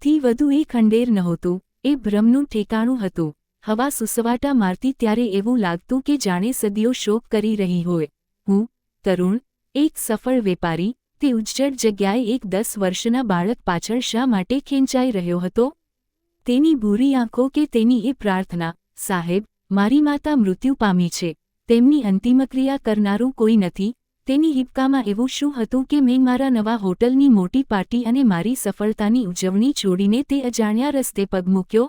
થી વધુ એ ખંડેર નહોતું, એ ભ્રમનું ઠેકાણું હતું. હવા સુસવાટા મારતી ત્યારે એવું લાગતું કે જાણે સદીઓ શોક કરી રહી હોય. હું, તરુણ, એક સફળ વેપારી, તે ઉજ્જડ જગ્યાએ એક 10 વર્ષના બાળક પાછળ શા માટે ખેંચાઈ રહ્યો હતો? તેની ભૂરી આંખો કે તેની એ પ્રાર્થના, સાહેબ, મારી માતા મૃત્યુ પામી છે, તેમની અંતિમક્રિયા કરનારું કોઈ નથી. તેની હિપકામાં એવું શું હતું કે મેં મારા નવા હોટલની મોટી પાર્ટી અને મારી સફળતાની ઉજવણી છોડીને તે અજાણ્યા રસ્તે પગ મૂક્યો?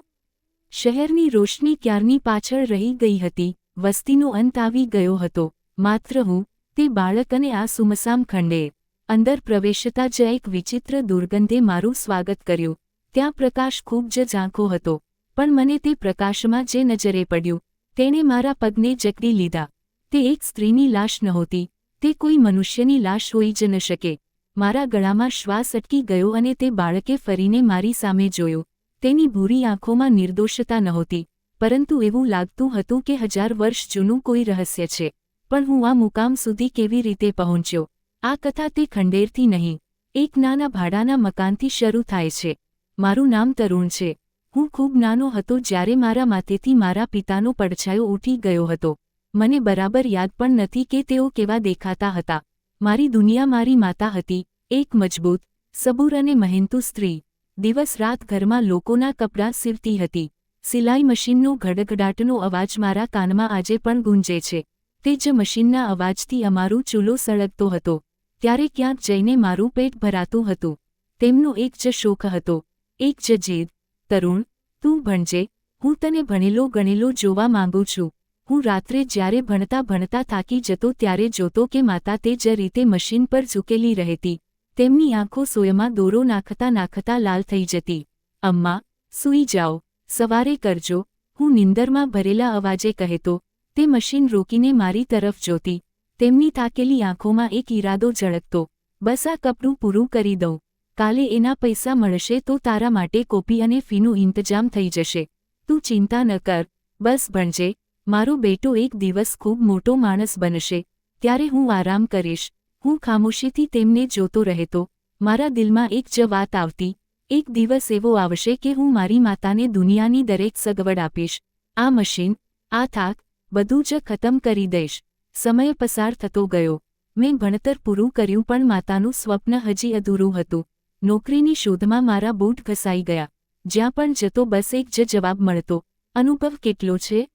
શહેરની રોશની ક્યારની પાછળ રહી ગઈ હતી, વસ્તીનો અંત આવી ગયો હતો, માત્ર હું, તે બાળક અને આ સુમસામ ખંડેર. અંદર પ્રવેશતા જ એક વિચિત્ર દુર્ગંધે મારું સ્વાગત કર્યું. ત્યાં પ્રકાશ ખૂબ જ ઝાંખો હતો, પણ મને તે પ્રકાશમાં જે નજરે પડ્યું, તેણે મારા પગને જકડી લીધા. તે એક સ્ત્રીની લાશ નહોતી, તે કોઈ મનુષ્યની લાશ હોઈ જ ન શકે. મારા ગળામાં શ્વાસ અટકી ગયો અને તે બાળકે ફરીને મારી સામે જોયું. તેની ભૂરી આંખોમાં નિર્દોષતા નહોતી, પરંતુ એવું લાગતું હતું કે 1000 વર્ષ જૂનું કોઈ રહસ્ય છે. પણ હું આ મુકામ સુધી કેવી રીતે પહોંચ્યો? આ કથા તે ખંડેરથી નહીં, એક નાના ભાડાના મકાનથી શરૂ થાય છે. મારું નામ તરુણ છે. હું ખૂબ નાનો હતો જ્યારે મારા માથેથી મારા પિતાનો પડછાયો ઉઠી ગયો હતો. મને બરાબર યાદ પણ નથી કે તેઓ કેવા દેખાતા હતા. મારી દુનિયા મારી માતા હતી, એક મજબૂત, સબૂર અને મહેનતુ સ્ત્રી. દિવસ રાત ઘરમાં લોકોના કપડાં સીવતી હતી. સિલાઈ મશીનનો ગડગડાટનો અવાજ મારા કાનમાં આજે પણ ગુંજે છે. તે જ મશીનના અવાજથી અમારું ચૂલો સળગતો હતો. ત્યારે ક્યાંક જઈને મારું પેટ ભરાતું હતું. તેમનો એક જ શોખ હતો, એક જ જીદ. તરુણ, તું ભણજે, હું તને ભણેલો ગણેલો જોવા માંગુ છું. હું રાત્રે જ્યારે ભણતા થાકી જતો ત્યારે જોતો કે માતા તે જ રીતે મશીન પર ઝૂકેલી રહેતી. તેમની આંખો સોયમાં દોરો નાખતા લાલ થઈ જતી. અમ્મા, સૂઈ જાઓ, સવારે કરજો, હું નિંદરમાં ભરેલા અવાજે કહેતો. તે મશીન રોકીને મારી તરફ જોતી. તેમની થાકેલી આંખોમાં એક ઈરાદો ઝળકતો, બસ આ કપડું પૂરું કરી દઉં. કાલે એના પૈસા મળશે તો તારા માટે કોપી અને ફીનું ઇંતજામ થઈ જશે. તું ચિંતા ન કર, બસ ભણજે. મારો બેટો એક દિવસ ખૂબ મોટો માણસ બનશે, ત્યારે હું આરામ કરીશ. હું ખામોશીથી તેમને જોતો રહેતો. મારા દિલમાં એક જ વાત આવતી, એક દિવસ એવો આવશે કે હું મારી માતાને દુનિયાની દરેક સગવડ આપીશ. આ મશીન, આ થાક, બધું જ ખતમ કરી દઈશ. સમય પસાર થતો ગયો. મેં ભણતર પૂરું કર્યું પણ માતાનું સ્વપ્ન હજી અધૂરું હતું. નોકરીની શોધમાં મારા બૂટ ઘસાઈ ગયા. જ્યાં પણ જતો બસ એક જ જવાબ મળતો, અનુભવ કેટલો છે?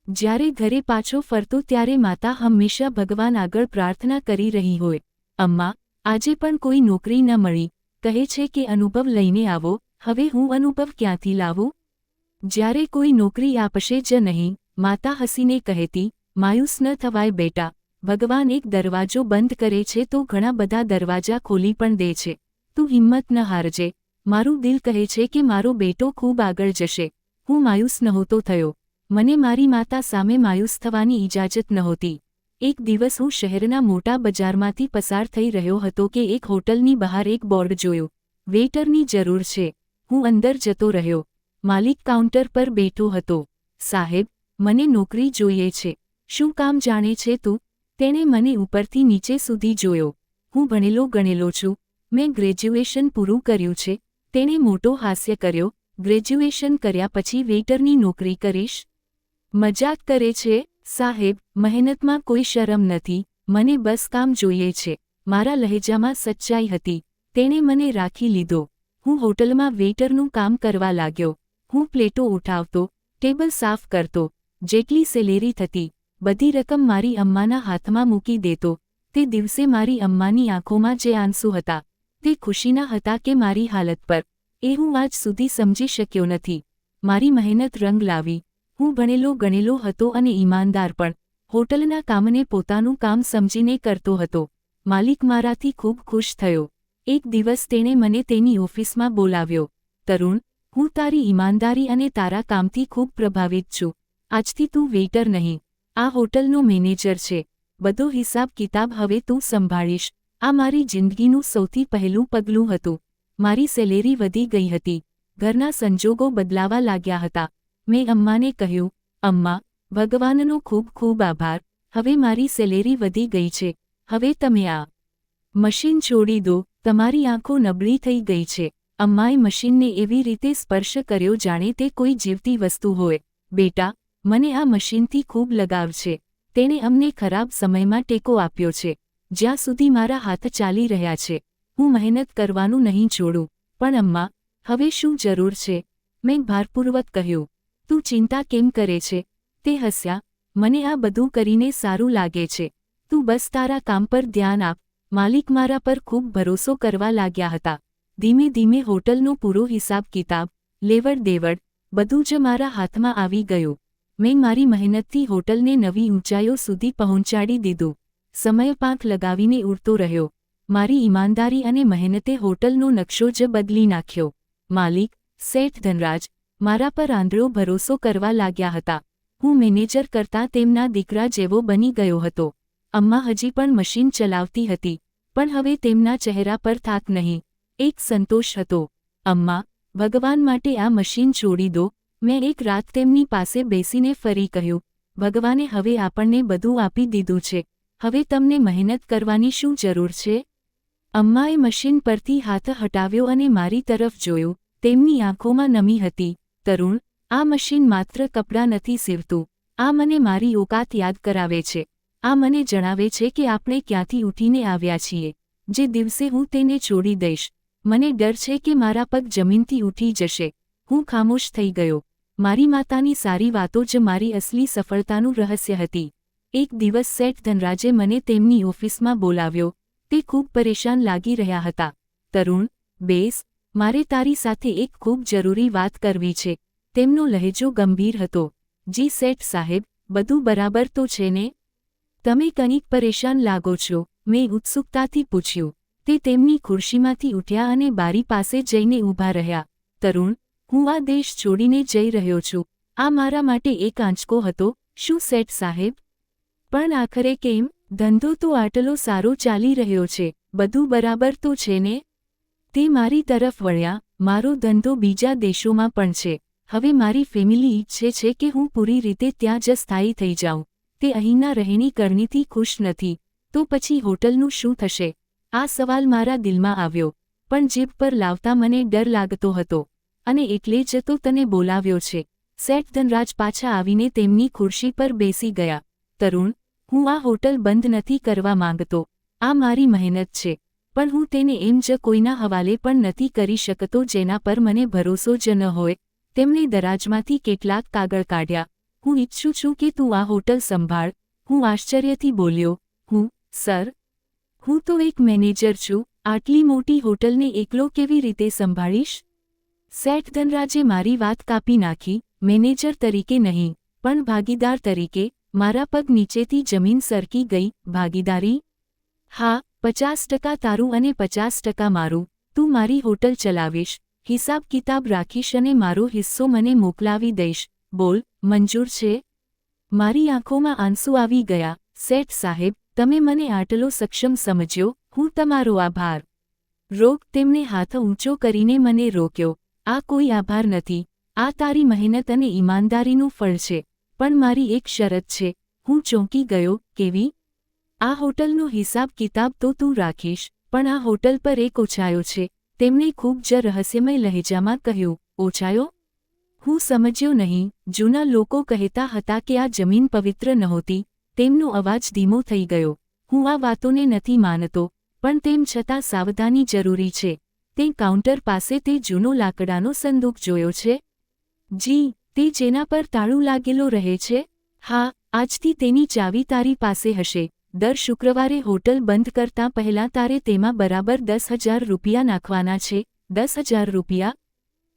જ્યારે ઘરે પાછો ફરતો ત્યારે માતા હંમેશા ભગવાન આગળ પ્રાર્થના કરી રહી હોય, અમ્મા, આજે પણ કોઈ નોકરી ન મળી, કહે છે કે અનુભવ લઈને આવો. હવે હું અનુભવ ક્યાંથી લાવું? જ્યારે કોઈ નોકરી આપશે જ નહીં, માતા હસીને કહેતી, માયુસ ન થવાય બેટા, ભગવાન એક દરવાજો બંધ કરે છે તો ઘણા બધા દરવાજા ખોલી પણ દે છે. તું હિંમત ન હારજે. મારું દિલ કહે છે કે મારો બેટો ખૂબ આગળ જશે. હું માયુસ નહોતો થયો. મને મારી માતા સામે માયુસ થવાની ઇજાજત નહોતી. એક દિવસ હું શહેરના મોટા બજારમાંથી પસાર થઈ રહ્યો હતો કે એક હોટલની બહાર એક બોર્ડ જોયો, વેઇટરની જરૂર છે. હું અંદર જતો રહ્યો. માલિક કાઉન્ટર પર બેઠો હતો. સાહેબ, મને નોકરી જોઈએ છે. શું કામ જાણે છે તું? તેણે મને ઉપરથી નીચે સુધી જોયો. હું ભણેલો ગણેલો છું, મેં ગ્રેજ્યુએશન પૂરું કર્યું છે. તેણે મોટો હાસ્ય કર્યો. ગ્રેજ્યુએશન કર્યા પછી વેઇટરની નોકરી કરીશ? મજાક કરે છે? સાહેબ, મહેનતમાં કોઈ શરમ નથી, મને બસ કામ જોઈએ છે. મારા લહેજામાં સચ્ચાઈ હતી. તેણે મને રાખી લીધો. હું હોટલમાં વેઇટરનું કામ કરવા લાગ્યો. હું પ્લેટો ઉઠાવતો, ટેબલ સાફ કરતો. જેટલી સેલેરી થતી, બધી રકમ મારી અમ્માના હાથમાં મૂકી દેતો. તે દિવસે મારી અમ્માની આંખોમાં જે આંસુ હતા, તે ખુશીના હતા કે મારી હાલત પર, એ હું આજ સુધી સમજી શક્યો નથી. મારી મહેનત રંગ લાવી. હું ભણેલો ગણેલો હતો અને ઈમાનદાર પણ. હોટલના કામને પોતાનું કામ સમજીને કરતો હતો. માલિક મારાથી ખૂબ ખુશ થયો. એક દિવસ તેણે મને તેની ઓફિસમાં બોલાવ્યો. તરુણ, હું તારી ઈમાનદારી અને તારા કામથી ખૂબ પ્રભાવિત છું. આજથી તું વેઇટર નહીં, આ હોટલનો મેનેજર છે. બધો હિસાબ કિતાબ હવે તું સંભાળીશ. આ મારી જિંદગીનું સૌથી પહેલું પગલું હતું. મારી સેલેરી વધી ગઈ હતી. ઘરના સંજોગો બદલાવા લાગ્યા હતા. મેં અમ્માને કહ્યું, અમ્મા, ભગવાનનો ખૂબ ખૂબ આભાર. હવે મારી સેલેરી વધી ગઈ છે. હવે તમે આ મશીન છોડી દો. તમારી આંખો નબળી થઈ ગઈ છે. અમ્માએ મશીનને એવી રીતે સ્પર્શ કર્યો જાણે તે કોઈ જીવતી વસ્તુ હોય. બેટા, મને આ મશીનથી ખૂબ લગાવ છે. તેણે અમને ખરાબ સમયમાં ટેકો આપ્યો છે. જ્યાં સુધી મારા હાથ ચાલી રહ્યા છે, હું મહેનત કરવાનું નહીં છોડું. પણ અમ્મા, હવે શું જરૂર છે? મેં ભારપૂર્વક કહ્યું. તું ચિંતા કેમ કરે છે? તે હસ્યા. મને આ બધું કરીને સારું લાગે છે. તું બસ તારા કામ પર ધ્યાન આપ. માલિક મારા પર ખૂબ ભરોસો કરવા લાગ્યા હતા. ધીમે ધીમે હોટલનો પૂરો હિસાબ કિતાબ, લેવડ દેવડ, બધું જ મારા હાથમાં આવી ગયું. મેં મારી મહેનતથી હોટલને નવી ઊંચાઈઓ સુધી પહોંચાડી દીધું. સમય પાંખ લગાવીને ઉડતો રહ્યો. મારી ઈમાનદારી અને મહેનતે હોટલનો નકશો જ બદલી નાખ્યો. માલિક, શેઠ ધનરાજ, મારા પર આંધળો ભરોસો કરવા લાગ્યા હતા. હું મેનેજર કરતાં તેમના દીકરા જેવો બની ગયો હતો. અમ્મા હજી પણ મશીન ચલાવતી હતી, પણ હવે તેમના ચહેરા પર થાક નહીં, એક સંતોષ હતો. અમ્મા, ભગવાન માટે આ મશીન છોડી દો. મેં એક રાત તેમની પાસે બેસીને ફરી કહ્યું, ભગવાને હવે આપણને બધું આપી દીધું છે. હવે તમને મહેનત કરવાની શું જરૂર છે? અમ્માએ મશીન પરથી હાથ હટાવ્યો અને મારી તરફ જોયું. તેમની આંખોમાં નમી હતી. તરુણ, આ મશીન માત્ર કપડાં નથી સીવતું. આ મને મારી ઓકાત યાદ કરાવે છે. આ મને જણાવે છે કે આપણે ક્યાંથી ઉઠીને આવ્યા છીએ. જે દિવસે હું તેને છોડી દઈશ, મને ડર છે કે મારા પગ જમીનથી ઉઠી જશે. હું ખામોશ થઈ ગયો. મારી માતાની સારી વાતો જ મારી અસલી સફળતાનું રહસ્ય હતી. એક દિવસ શેઠ ધનરાજે મને તેમની ઓફિસમાં બોલાવ્યો. તે ખૂબ પરેશાન લાગી રહ્યા હતા. તરુણ, બેસ, મારે તારી સાથે એક ખૂબ જરૂરી વાત કરવી છે. તેમનો લહેજો ગંભીર હતો. જી શેઠ સાહેબ, બધું બરાબર તો છે ને? તમે કંઈક પરેશાન લાગો છો, મેં ઉત્સુકતાથી પૂછ્યું. તે તેમની ખુરશીમાંથી ઉઠ્યા અને બારી પાસે જઈને ઊભા રહ્યા. તરુણ, હું આ દેશ છોડીને જઈ રહ્યો છું. આ મારા માટે એક આંચકો હતો. શું શેઠ સાહેબ? પણ આખરે કેમ? ધંધો તો આટલો સારો ચાલી રહ્યો છે, બધું બરાબર તો છે ને? તે મારી તરફ વળ્યા. મારો ધંધો બીજા દેશોમાં પણ છે. હવે મારી ફેમિલી ઈચ્છે છે કે હું પૂરી રીતે ત્યાં જ સ્થાયી થઈ જાઉં. તે અહીંના રહેણી કરણીથી ખુશ નથી. તો પછી હોટલનું શું થશે? આ સવાલ મારા દિલમાં આવ્યો, પણ જીભ પર લાવતા મને ડર લાગતો હતો. અને એટલે જ તો તને બોલાવ્યો છે. શેઠ ધનરાજ પાછા આવીને તેમની ખુરશી પર બેસી ગયા. તરુણ, હું આ હોટલ બંધ નથી કરવા માંગતો. આ મારી મહેનત છે. પણ હું તેને એમ જ કોઈના હવાલે પણ નથી કરી શકતો જેના પર મને ભરોસો જ ન હોય. તેમણે દરાજમાંથી કેટલાક કાગળ કાઢ્યા. હું ઈચ્છું છું કે તું આ હોટલ સંભાળ. હું આશ્ચર્યથી બોલ્યો. સર, હું તો એક મેનેજર છું. આટલી મોટી હોટલને એકલો કેવી રીતે સંભાળીશ? શેઠ ધનરાજે મારી વાત કાપી નાખી. મેનેજર તરીકે નહીં, પણ ભાગીદાર તરીકે. મારા પગ નીચેથી જમીન સરકી ગઈ. ભાગીદારી? હા, 50% તારું અને 50% મારું. તું મારી હોટલ ચલાવીશ, હિસાબ કિતાબ રાખીશ અને મારો હિસ્સો મને મોકલાવી દઈશ. બોલ, મંજૂર છે? મારી આંખોમાં આંસુ આવી ગયા. શેઠ સાહેબ, તમે મને આટલો સક્ષમ સમજ્યો, હું તમારો આભાર. તેમણે હાથ ઊંચો કરીને મને રોક્યો. આ કોઈ આભાર નથી. આ તારી મહેનત અને ઈમાનદારીનું ફળ છે. પણ મારી એક શરત છે. હું ચોંકી ગયો. કેવી? આ હોટલનો હિસાબ કિતાબ તો તું રાખીશ, પણ આ હોટલ પર એક ઓછાયો છે. તેમણે ખૂબ જ રહસ્યમય લહેજામાં કહ્યું. ઓછાયો? હું સમજ્યો નહીં. જૂના લોકો કહેતા હતા કે આ જમીન પવિત્ર નહોતી. તેમનો અવાજ ધીમો થઈ ગયો. હું આ વાતોને નથી માનતો, પણ તેમ છતાં સાવધાની જરૂરી છે. તે કાઉન્ટર પાસે તે જૂનો લાકડાનો સંદૂક જોયો છે? જી, તે જેના પર તાળું લાગેલો રહે છે? હા, આજથી તેની ચાવી તારી પાસે હશે. દર શુક્રવારે હોટલ બંધ કરતાં પહેલાં તારે તેમાં બરાબર 10,000 રૂપિયા નાખવાના છે. 10,000 રૂપિયા?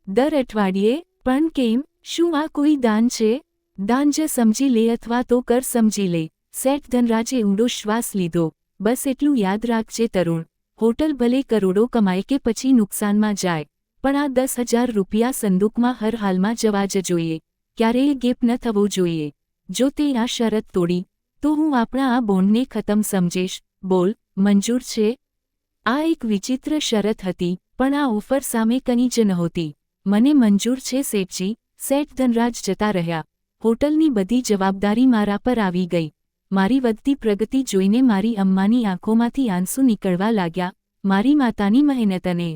દર અઠવાડિયે? પણ કેમ? શું આ કોઈ દાન છે? દાન જ સમજી લે અથવા તો કર સમજી લે. શેઠ ધનરાજે ઊંડો શ્વાસ લીધો. બસ એટલું યાદ રાખજે તરુણ. હોટલ ભલે કરોડો કમાય કે પછી નુકસાનમાં જાય, પણ આ 10,000 રૂપિયા સંદૂકમાં હર હાલમાં જવા જ જોઈએ. ક્યારેય ગેપ ન થવો જોઈએ. જો તે આ શરત તોડી, તો હું આપણા આ બોન્ડને ખતમ સમજીશ. બોલ, મંજૂર છે? આ એક વિચિત્ર શરત હતી, પણ આ ઓફર સામે કંઈ જ નહોતી. મને મંજૂર છે શેઠજી. શેઠ ધનરાજ જતા રહ્યા. હોટલની બધી જવાબદારી મારા પર આવી ગઈ. મારી વધતી પ્રગતિ જોઈને મારી અમ્માની આંખોમાંથી આંસુ નીકળવા લાગ્યા. મારી માતાની મહેનત અને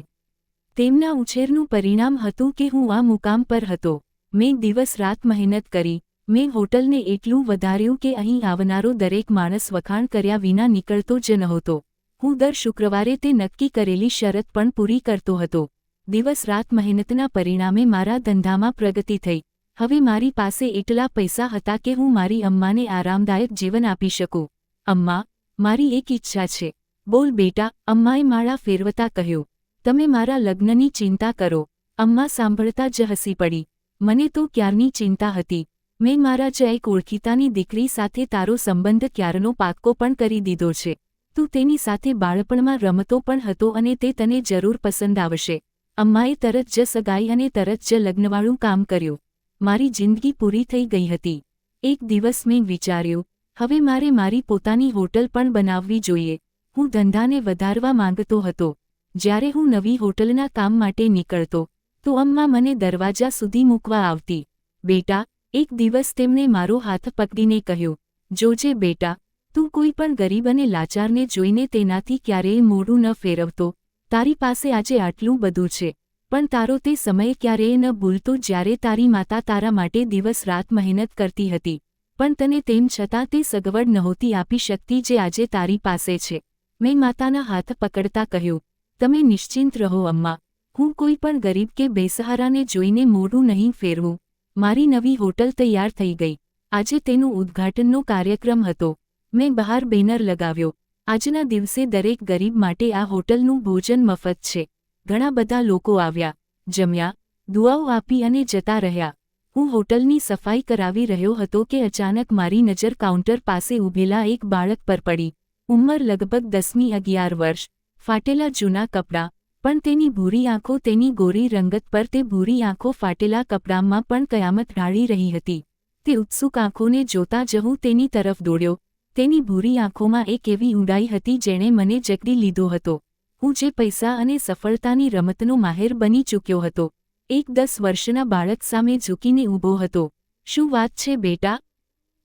તેમના ઉછેરનું પરિણામ હતું કે હું આ મુકામ પર હતો. મેં દિવસ રાત મહેનત કરી. મેં હોટલને એટલું વધાર્યું કે અહીં આવનારો દરેક માણસ વખાણ કર્યા વિના નીકળતો જ નહોતો. હું દર શુક્રવારે તે નક્કી કરેલી શરત પણ પૂરી કરતો હતો. દિવસ રાત મહેનતના પરિણામે મારા ધંધામાં પ્રગતિ થઈ. હવે મારી પાસે એટલા પૈસા હતા કે હું મારી અમ્માને આરામદાયક જીવન આપી શકું. અમ્મા, મારી એક ઈચ્છા છે. બોલ બેટા, અમ્માએ માળા ફેરવતા કહ્યું. તમે મારા લગ્નની ચિંતા કરો. અમ્મા સાંભળતા જ હસી પડી. મને તો ક્યારની ચિંતા હતી. મેં મારા જ એક ઓળખીતાની દીકરી સાથે તારો સંબંધ ક્યારનો પાક્કો પણ કરી દીધો છે. તું તેની સાથે બાળપણમાં રમતો પણ હતો અને તે તને જરૂર પસંદ આવશે. અમ્માએ તરત જ સગાઈ અને તરત જ લગ્નવાળું કામ કર્યું. મારી જિંદગી પૂરી થઈ ગઈ હતી. એક દિવસ મેં વિચાર્યું, હવે મારે મારી પોતાની હોટલ પણ બનાવવી જોઈએ. હું ધંધાને વધારવા માંગતો હતો. જ્યારે હું નવી હોટલના કામ માટે નીકળતો, તો અમ્મા મને દરવાજા સુધી મૂકવા આવતી. બેટા, એક દિવસ તેમણે મારો હાથ પકડીને કહ્યું, જોજે બેટા, તું કોઈ પણ ગરીબ અને લાચારને જોઈને તેનાથી ક્યારેય મોઢું ન ફેરવતો. તારી પાસે આજે આટલું બધું છે, પણ તારો તે સમય ક્યારેય ન ભૂલતો જ્યારે તારી માતા તારા માટે દિવસ રાત મહેનત કરતી હતી, પણ તને તેમ છતાં તે સગવડ નહોતી આપી શકતી જે આજે તારી પાસે છે. મેં માતાના હાથ પકડતા કહ્યું, તમે નિશ્ચિંત રહો અમ્મા, હું કોઈ પણ ગરીબ કે બેસહારાને જોઈને મોઢું નહીં ફેરવું. મારી નવી હોટલ તૈયાર થઈ ગઈ. આજે તેનું ઉદ્ઘાટનનો કાર્યક્રમ હતો. મેં બહાર બેનર લગાવ્યો, આજના દિવસે દરેક ગરીબ માટે આ હોટલનું ભોજન મફત છે. ઘણા બધા લોકો આવ્યા, જમ્યા, દુઆઓ આપી અને જતા રહ્યા. હું હોટલની સફાઈ કરાવી રહ્યો હતો કે અચાનક મારી નજર કાઉન્ટર પાસે ઊભેલા એક બાળક પર પડી. ઉંમર લગભગ 10-11 વર્ષ, ફાટેલા જૂના કપડાં, પણ તેની ભૂરી આંખો, તેની ગોરી રંગત પર તે ભૂરી આંખો ફાટેલા કપડાંમાં પણ કયામત ઢાળી રહી હતી. તે ઉત્સુક આંખોને જોતા જ હું તેની તરફ દોડ્યો. તેની ભૂરી આંખોમાં એક એવી ઊંડાઈ હતી જેણે મને જકડી લીધો હતો. હું જે પૈસા અને સફળતાની રમતનો માહેર બની ચૂક્યો હતો, એક 10 વર્ષના બાળક સામે ઝૂકીને ઊભો હતો. શું વાત છે બેટા?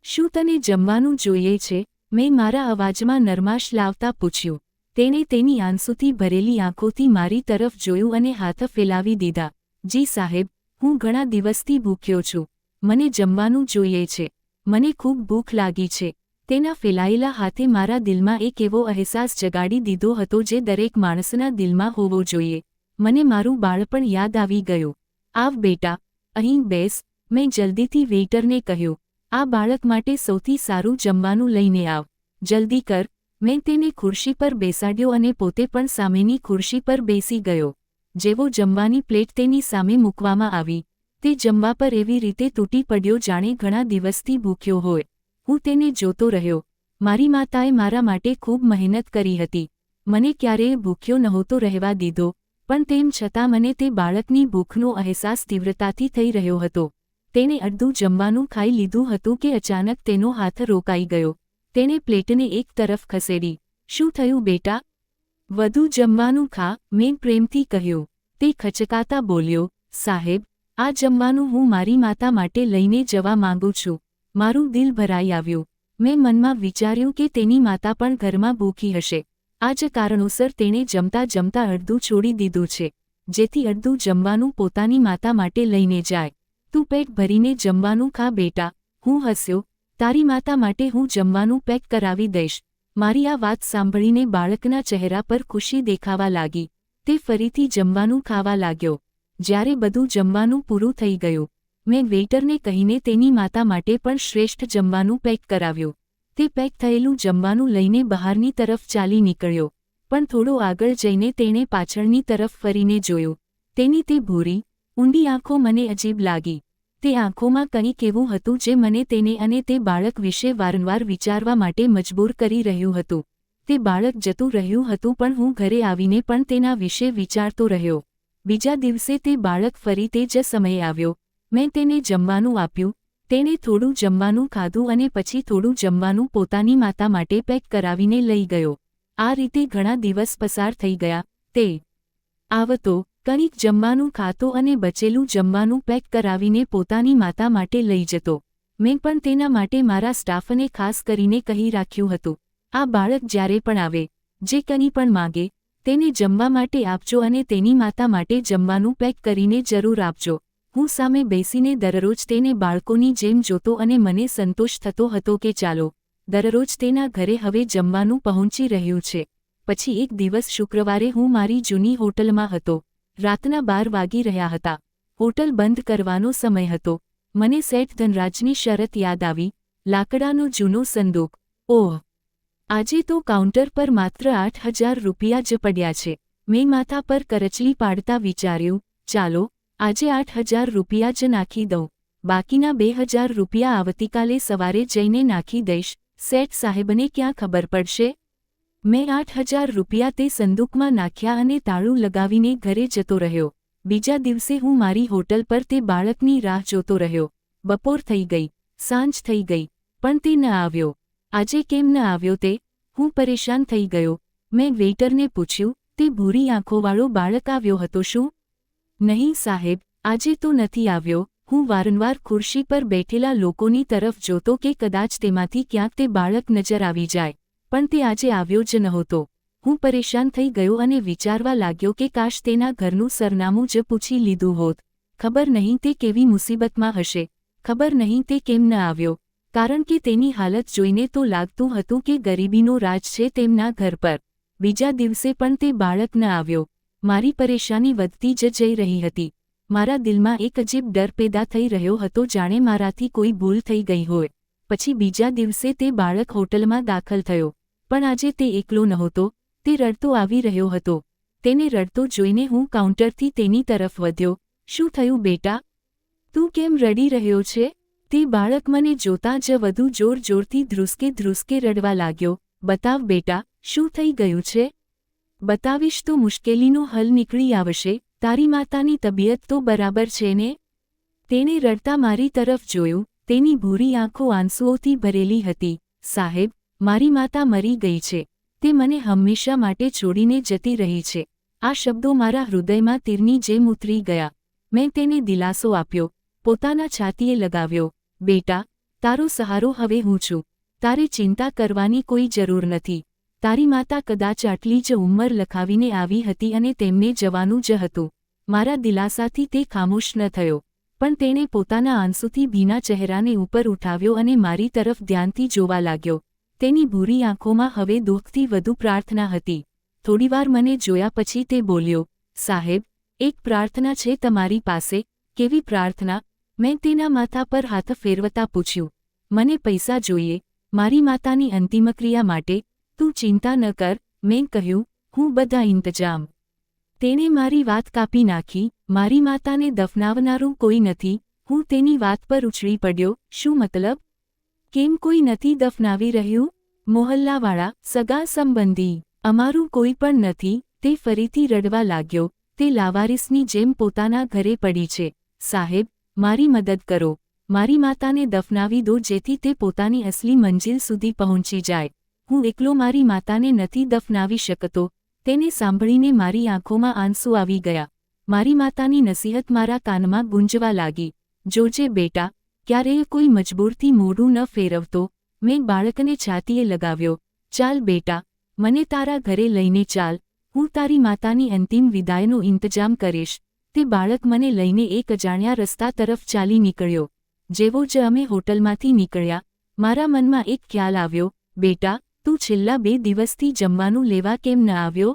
શું તને જમવાનું જોઈએ છે? મેં મારા અવાજમાં નરમાશ લાવતા પૂછ્યું. તેણે તેની આંસુથી ભરેલી આંખોથી મારી તરફ જોયું અને હાથ ફેલાવી દીધા. જી સાહેબ, હું ઘણા દિવસથી ભૂખ્યો છું. મને જમવાનું જોઈએ છે. મને ખૂબ ભૂખ લાગી છે. તેના ફેલાયેલા હાથે મારા દિલમાં એક એવો અહેસાસ જગાડી દીધો હતો જે દરેક માણસના દિલમાં હોવો જોઈએ. મને મારું બાળપણ યાદ આવી ગયું. આવ બેટા, અહીં બેસ, મેં જલ્દીથી વેઇટરને કહ્યું. આ બાળક માટે સૌથી સારું જમવાનું લઈને આવ. જલ્દી કર. મેં તેને ખુરશી પર બેસાડ્યો અને પોતે પણ સામેની ખુરશી પર બેસી ગયો. જેવો જમવાની પ્લેટ તેની સામે મૂકવામાં આવી, તે જમવા પર એવી રીતે તૂટી પડ્યો જાણે ઘણા દિવસથી ભૂખ્યો હોય. હું તેને જોતો રહ્યો. મારી માતાએ મારા માટે ખૂબ મહેનત કરી હતી. મને ક્યારેય ભૂખ્યો નહોતો રહેવા દીધો, પણ તેમ છતાં મને તે બાળકની ભૂખનો અહેસાસ તીવ્રતાથી થઈ રહ્યો હતો. તેણે અડધું જમવાનું ખાઈ લીધું હતું કે અચાનક તેનો હાથ રોકાઈ ગયો. તેણે પ્લેટને એક તરફ ખસેડી. શું થયું બેટા? વધુ જમવાનું ખા, મેં પ્રેમથી કહ્યું. તે ખચકાતા બોલ્યો, સાહેબ, આ જમવાનું હું મારી માતા માટે લઈને જવા માંગુ છું. મારું દિલ ભરાઈ આવ્યું. મેં મનમાં વિચાર્યું કે તેની માતા પણ ઘરમાં ભૂખી હશે. આ જ કારણોસર તેણે જમતા જમતા અડધું છોડી દીધું છે, જેથી અડધું જમવાનું પોતાની માતા માટે લઈને જાય. તું પેટ ભરીને જમવાનું ખા બેટા. હું હસ્યો. તારી માતા માટે હું જમવાનું પેક કરાવી દઈશ. મારી આ વાત સાંભળીને બાળકના ચહેરા પર ખુશી દેખાવા લાગી. તે ફરીથી જમવાનું ખાવા લાગ્યો. જ્યારે બધું જમવાનું પૂરું થઈ ગયું, મેં વેઇટરને કહીને તેની માતા માટે પણ શ્રેષ્ઠ જમવાનું પેક કરાવ્યું. તે પેક થયેલું જમવાનું લઈને બહારની તરફ ચાલી નીકળ્યો, પણ થોડો આગળ જઈને તેણે પાછળની તરફ ફરીને જોયું. તેની તે ભૂરી, ઊંડી આંખો મને અજીબ લાગી. તે આંખોમાં કંઈક એવું હતું જે મને તેને અને તે બાળક વિશે વારંવાર વિચારવા માટે મજબૂર કરી રહ્યું હતું. તે બાળક જતું રહ્યું હતું પણ હું ઘરે આવીને પણ તેના વિશે વિચારતો રહ્યો. બીજા દિવસે તે બાળક ફરી તે જ સમયે આવ્યો. મેં તેને જમવાનું આપ્યું. તેણે થોડું જમવાનું ખાધું અને પછી થોડું જમવાનું પોતાની માતા માટે પેક કરાવીને લઈ ગયો. આ રીતે ઘણા દિવસ પસાર થઈ ગયા. તે આવતો, કંઈક જમવાનું ખાતો અને બચેલું જમવાનું પેક કરાવીને પોતાની માતા માટે લઈ જતો. મેં પણ તેના માટે મારા સ્ટાફને ખાસ કરીને કહી રાખ્યું હતું, આ બાળક જ્યારે પણ આવે, જે કંઈ પણ માગે, તેને જમવા માટે આપજો અને તેની માતા માટે જમવાનું પેક કરીને જરૂર આપજો. હું સામે બેસીને દરરોજ તેને બાળકોની જેમ જોતો અને મને સંતોષ થતો હતો કે ચાલો, દરરોજ તેના ઘરે હવે જમવાનું પહોંચી રહ્યું છે. પછી એક દિવસ શુક્રવારે હું મારી જૂની હોટલમાં હતો. રાતના 12 વાગી રહ્યા હતા. હોટલ બંધ કરવાનો સમય હતો. મને શેઠ ધનરાજની શરત યાદ આવી. લાકડાનો જૂનો સંદૂક. ઓહ! આજે તો કાઉન્ટર પર માત્ર 8,000 રૂપિયા જ પડ્યા છે. મેં માથા પર કરચલી પાડતા વિચાર્યું, ચાલો, આજે 8,000 રૂપિયા જ નાખી દઉં. બાકીના 2,000 રૂપિયા આવતીકાલે સવારે જઈને નાખી દઈશ. શેઠ સાહેબને ક્યાં ખબર પડશે? મેં 8,000 રૂપિયા તે સંદૂકમાં નાખ્યા અને તાળું લગાવીને ઘરે જતો રહ્યો. બીજા દિવસે હું મારી હોટલ પર તે બાળકની રાહ જોતો રહ્યો. બપોર થઈ ગઈ, સાંજ થઈ ગઈ, પણ તે ન આવ્યો. આજે કેમ ન આવ્યો તે? હું પરેશાન થઈ ગયો. મેં વેઇટરને પૂછ્યું, તે ભૂરી આંખોવાળો બાળક આવ્યો હતો શું? નહીં સાહેબ, આજે તો નથી આવ્યો. હું વારંવાર ખુરશી પર બેઠેલા લોકોની તરફ જોતો કે કદાચ તેમાંથી ક્યાંક તે બાળક નજર આવી જાય, પણ તે આજે આવ્યો જ નહોતો. હું પરેશાન થઈ ગયો અને વિચારવા લાગ્યો કે કાશ તેના ઘરનું સરનામું જ પૂછી લીધું હોત. ખબર નહીં તે કેવી મુસીબતમાં હશે. ખબર નહીં તે કેમ ન આવ્યો, કારણ કે તેની હાલત જોઈને તો લાગતું હતું કે ગરીબીનો રાજ છે તેમના ઘર પર. બીજા દિવસે પણ તે બાળક ન આવ્યો. મારી પરેશાની વધતી જ જઈ રહી હતી. મારા દિલમાં એક અજીબ ડર પેદા થઈ રહ્યો હતો, જાણે મારાથી કોઈ ભૂલ થઈ ગઈ હોય. પછી બીજા દિવસે તે બાળક હોટલમાં દાખલ થયો, પણ આજે તે એકલો નહોતો. તે રડતો આવી રહ્યો હતો. તેને રડતો જોઈને હું કાઉન્ટરથી તેની તરફ વધ્યો. શું થયું બેટા? તું કેમ રડી રહ્યો છે? તે બાળક મને જોતાં જ વધુ જોર-જોરથી ધ્રુસકે રડવા લાગ્યો. બતાવ બેટા, શું થઈ ગયું છે? બતાવીશ તો મુશ્કેલીનો હલ નીકળી આવશે. તારી માતાની તબિયત તો બરાબર છે ને? તેણે રડતા મારી તરફ જોયું. તેની ભૂરી આંખો આંસુઓથી ભરેલી હતી. સાહેબ, મારી માતા મરી ગઈ છે. તે મને હંમેશા માટે છોડીને જતી રહી છે. આ શબ્દો મારા હૃદયમાં તીરની જેમ ઉતરી ગયા. મેં તેને દિલાસો આપ્યો, પોતાના છાતીએ લગાવ્યો. બેટા, તારો સહારો હવે હું છું. તારે ચિંતા કરવાની કોઈ જરૂર નથી. તારી માતા કદાચ આટલી જ ઉંમર લખાવીને આવી હતી અને તેમને જવાનું જ હતું. મારા દિલાસાથી તે ખામોશ ન થયો, પણ તેણે પોતાના આંસુથી ભીના ચહેરાને ઉપર ઉઠાવ્યો અને મારી તરફ ધ્યાનથી જોવા લાગ્યો. તેની ભૂરી આંખોમાં હવે દુઃખથી વધુ પ્રાર્થના હતી. થોડીવાર મને જોયા પછી તે બોલ્યો, સાહેબ, એક પ્રાર્થના છે તમારી પાસે. કેવી પ્રાર્થના? મેં તેના માથા પર હાથ ફેરવતા પૂછ્યું. મને પૈસા જોઈએ, મારી માતાની અંતિમક્રિયા માટે. તું ચિંતા ન કર, મેં કહ્યું, હું બધા ઇંતજામ. તેણે મારી વાત કાપી નાખી. મારી માતાને દફનાવનારું કોઈ નથી. હું તેની વાત પર ઉછળી પડ્યો. શું મતલબ? કેમ કોઈ નથી દફનાવી રહ્યું? મોહલ્લાવાળા, સગા સંબંધી, અમારું કોઈ પણ નથી. તે ફરીથી રડવા લાગ્યો. તે લાવારીસની જેમ પોતાના ઘરે પડી છે. સાહેબ, મારી મદદ કરો. મારી માતાને દફનાવી દો જેથી તે પોતાની અસલી મંજિલ સુધી પહોંચી જાય. હું એકલો મારી માતાને નથી દફનાવી શકતો. તેને સાંભળીને મારી આંખોમાં આંસુ આવી ગયા. મારી માતાની નસીહત મારા કાનમાં ગુંજવા લાગી. જોજે બેટા, ક્યારેય કોઈ મજબૂરથી મોઢું ન ફેરવતો. મેં બાળકને છાતીએ લગાવ્યો. ચાલ બેટા, મને તારા ઘરે લઈને ચાલ. હું તારી માતાની અંતિમ વિદાયનો ઇંતજામ કરીશ. તે બાળક મને લઈને એક અજાણ્યા રસ્તા તરફ ચાલી નીકળ્યો. જેવો જ અમે હોટલમાંથી નીકળ્યા, મારા મનમાં એક ખ્યાલ આવ્યો. બેટા, તું છેલ્લા 2 દિવસથી જમવાનું લેવા કેમ ન આવ્યો?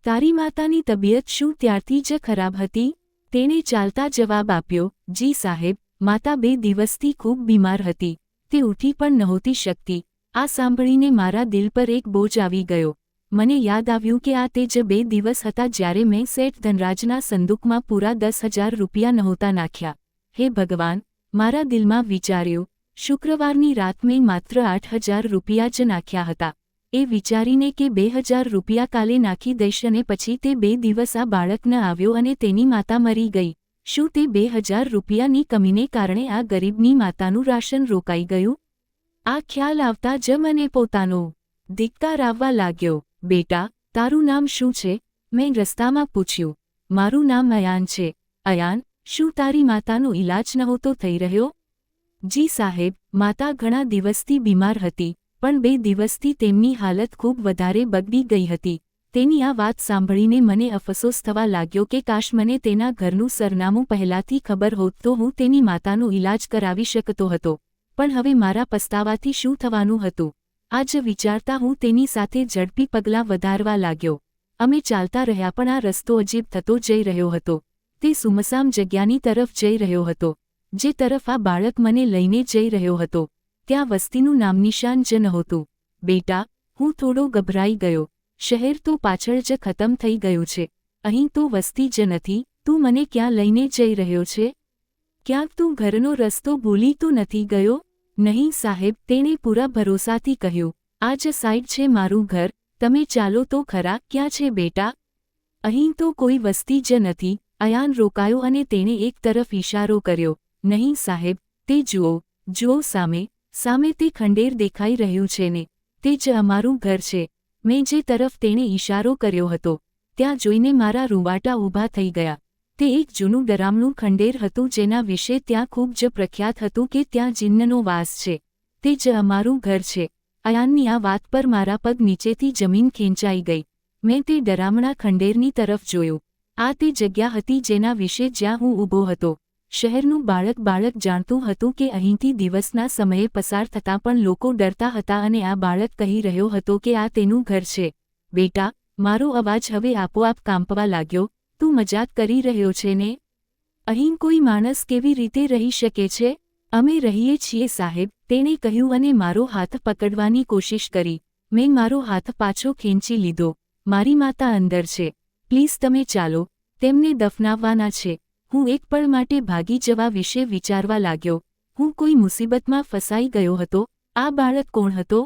તારી માતાની તબિયત શું ત્યારથી જ ખરાબ હતી? તેણે ચાલતા જવાબ આપ્યો, જી સાહેબ, માતા 2 દિવસથી ખૂબ બીમાર હતી. તે ઉઠી પણ નહોતી શકતી. આ સાંભળીને મારા દિલ પર એક બોજ આવી ગયો. મને યાદ આવ્યું કે આ તે જ 2 દિવસ હતા જ્યારે મેં શેઠ ધનરાજના સંદૂકમાં પૂરા 10,000 રૂપિયા નહોતા નાખ્યા. હે ભગવાન, મારા દિલમાં વિચાર્યું. શુક્રવારની રાત મેં માત્ર 8,000 રૂપિયા જ નાખ્યા હતા. એ વિચારીને કે 2,000 રૂપિયા કાલે નાખી દઈશ અને પછી તે 2 દિવસ આ બાળક ન આવ્યો અને તેની માતા મરી ગઈ. શું તે 2,000 રૂપિયાની કમીને કારણે આ ગરીબની માતાનું રાશન રોકાઈ ગયું? આ ખ્યાલ આવતા જ મને પોતાનો ધિક્કાર આવવા લાગ્યો. બેટા, તારું નામ શું છે? મેં રસ્તામાં પૂછ્યું. મારું નામ અયાન છે. અયાન, શું તારી માતાનો ઈલાજ નહોતો થઈ રહ્યો? જી સાહેબ, માતા ઘણા દિવસથી બીમાર હતી, પણ 2 દિવસથી તેમની હાલત ખૂબ વધારે બગડી ગઈ હતી. તેની આ વાત સાંભળીને મને અફસોસ થવા લાગ્યો કે કાશ મને તેના ઘરનું સરનામું પહેલાથી ખબર હોત તો હું તેની માતાનો ઈલાજ કરાવી શકતો હતો, પણ હવે મારા પસ્તાવાથી શું થવાનું હતું? આ જ વિચારતા હું તેની સાથે ઝડપી પગલાં વધારવા લાગ્યો. અમે ચાલતા રહ્યા પણ આ રસ્તો અજીબ થતો જઈ રહ્યો હતો. તે સુમસામ જગ્યાની તરફ જઈ રહ્યો હતો, જે તરફ આ બાળક મને લઈને જઈ રહ્યો હતો. ત્યાં વસ્તીનું નામનિશાન જ નહોતું. બેટા, હું થોડો ગભરાઈ ગયો. શહેર તો પાછળ જ ખતમ થઈ ગયું છે. અહીં તો વસ્તી જ નથી. તું મને ક્યાં લઈને જઈ રહ્યો છે? ક્યાંક તું ઘરનો રસ્તો ભૂલી તો નથી ગયો? નહીં સાહેબ, તેણે પૂરા ભરોસાથી કહ્યું. આ જ સાઈડ છે મારું ઘર. તમે ચાલો તો ખરા. ક્યાં છે બેટા? અહીં તો કોઈ વસ્તી જ નથી. અયાન રોકાયો અને તેણે એક તરફ ઈશારો કર્યો. નહીં સાહેબ, તે જુઓ સામે. સામે તે ખંડેર દેખાઈ રહ્યું છે ને? તે જ અમારું ઘર છે. મેં જે તરફ તેણે ઈશારો કર્યો હતો ત્યાં જોઈને મારા રૂંવાટા ઊભા થઈ ગયા. તે એક જૂનું ડરામણું ખંડેર હતું જેના વિશે ત્યાં ખૂબ જ પ્રખ્યાત હતું કે ત્યાં જિન્નનો વાસ છે. તે જ અમારું ઘર છે. અયાનની આ વાત પર મારા પગ નીચેથી જમીન ખેંચાઈ ગઈ. મેં તે ડરામણા ખંડેરની તરફ જોયું. આ તે જગ્યા હતી જેના વિશે જ્યાં હું ઊભો હતો. શહેરનું બાળક જાણતું હતું કે અહીંથી દિવસના સમયે પસાર થતાં પણ લોકો ડરતા હતા અને આ બાળક કહી રહ્યો હતો કે આ તેનું ઘર છે. બેટા, મારો અવાજ હવે આપોઆપ કાંપવા લાગ્યો. તું મજાક કરી રહ્યો છે ને? અહીં કોઈ માણસ કેવી રીતે રહી શકે છે? અમે રહીએ છીએ સાહેબ, તેણે કહ્યું અને મારો હાથ પકડવાની કોશિશ કરી. મેં મારો હાથ પાછો ખેંચી લીધો. મારી માતા અંદર છે. પ્લીઝ તમે ચાલો. તેમને દફનાવવાના છે. હું એક પળ માટે ભાગી જવા વિશે વિચારવા લાગ્યો. હું કોઈ મુસીબતમાં ફસાઈ ગયો હતો. આ બાળક કોણ હતો?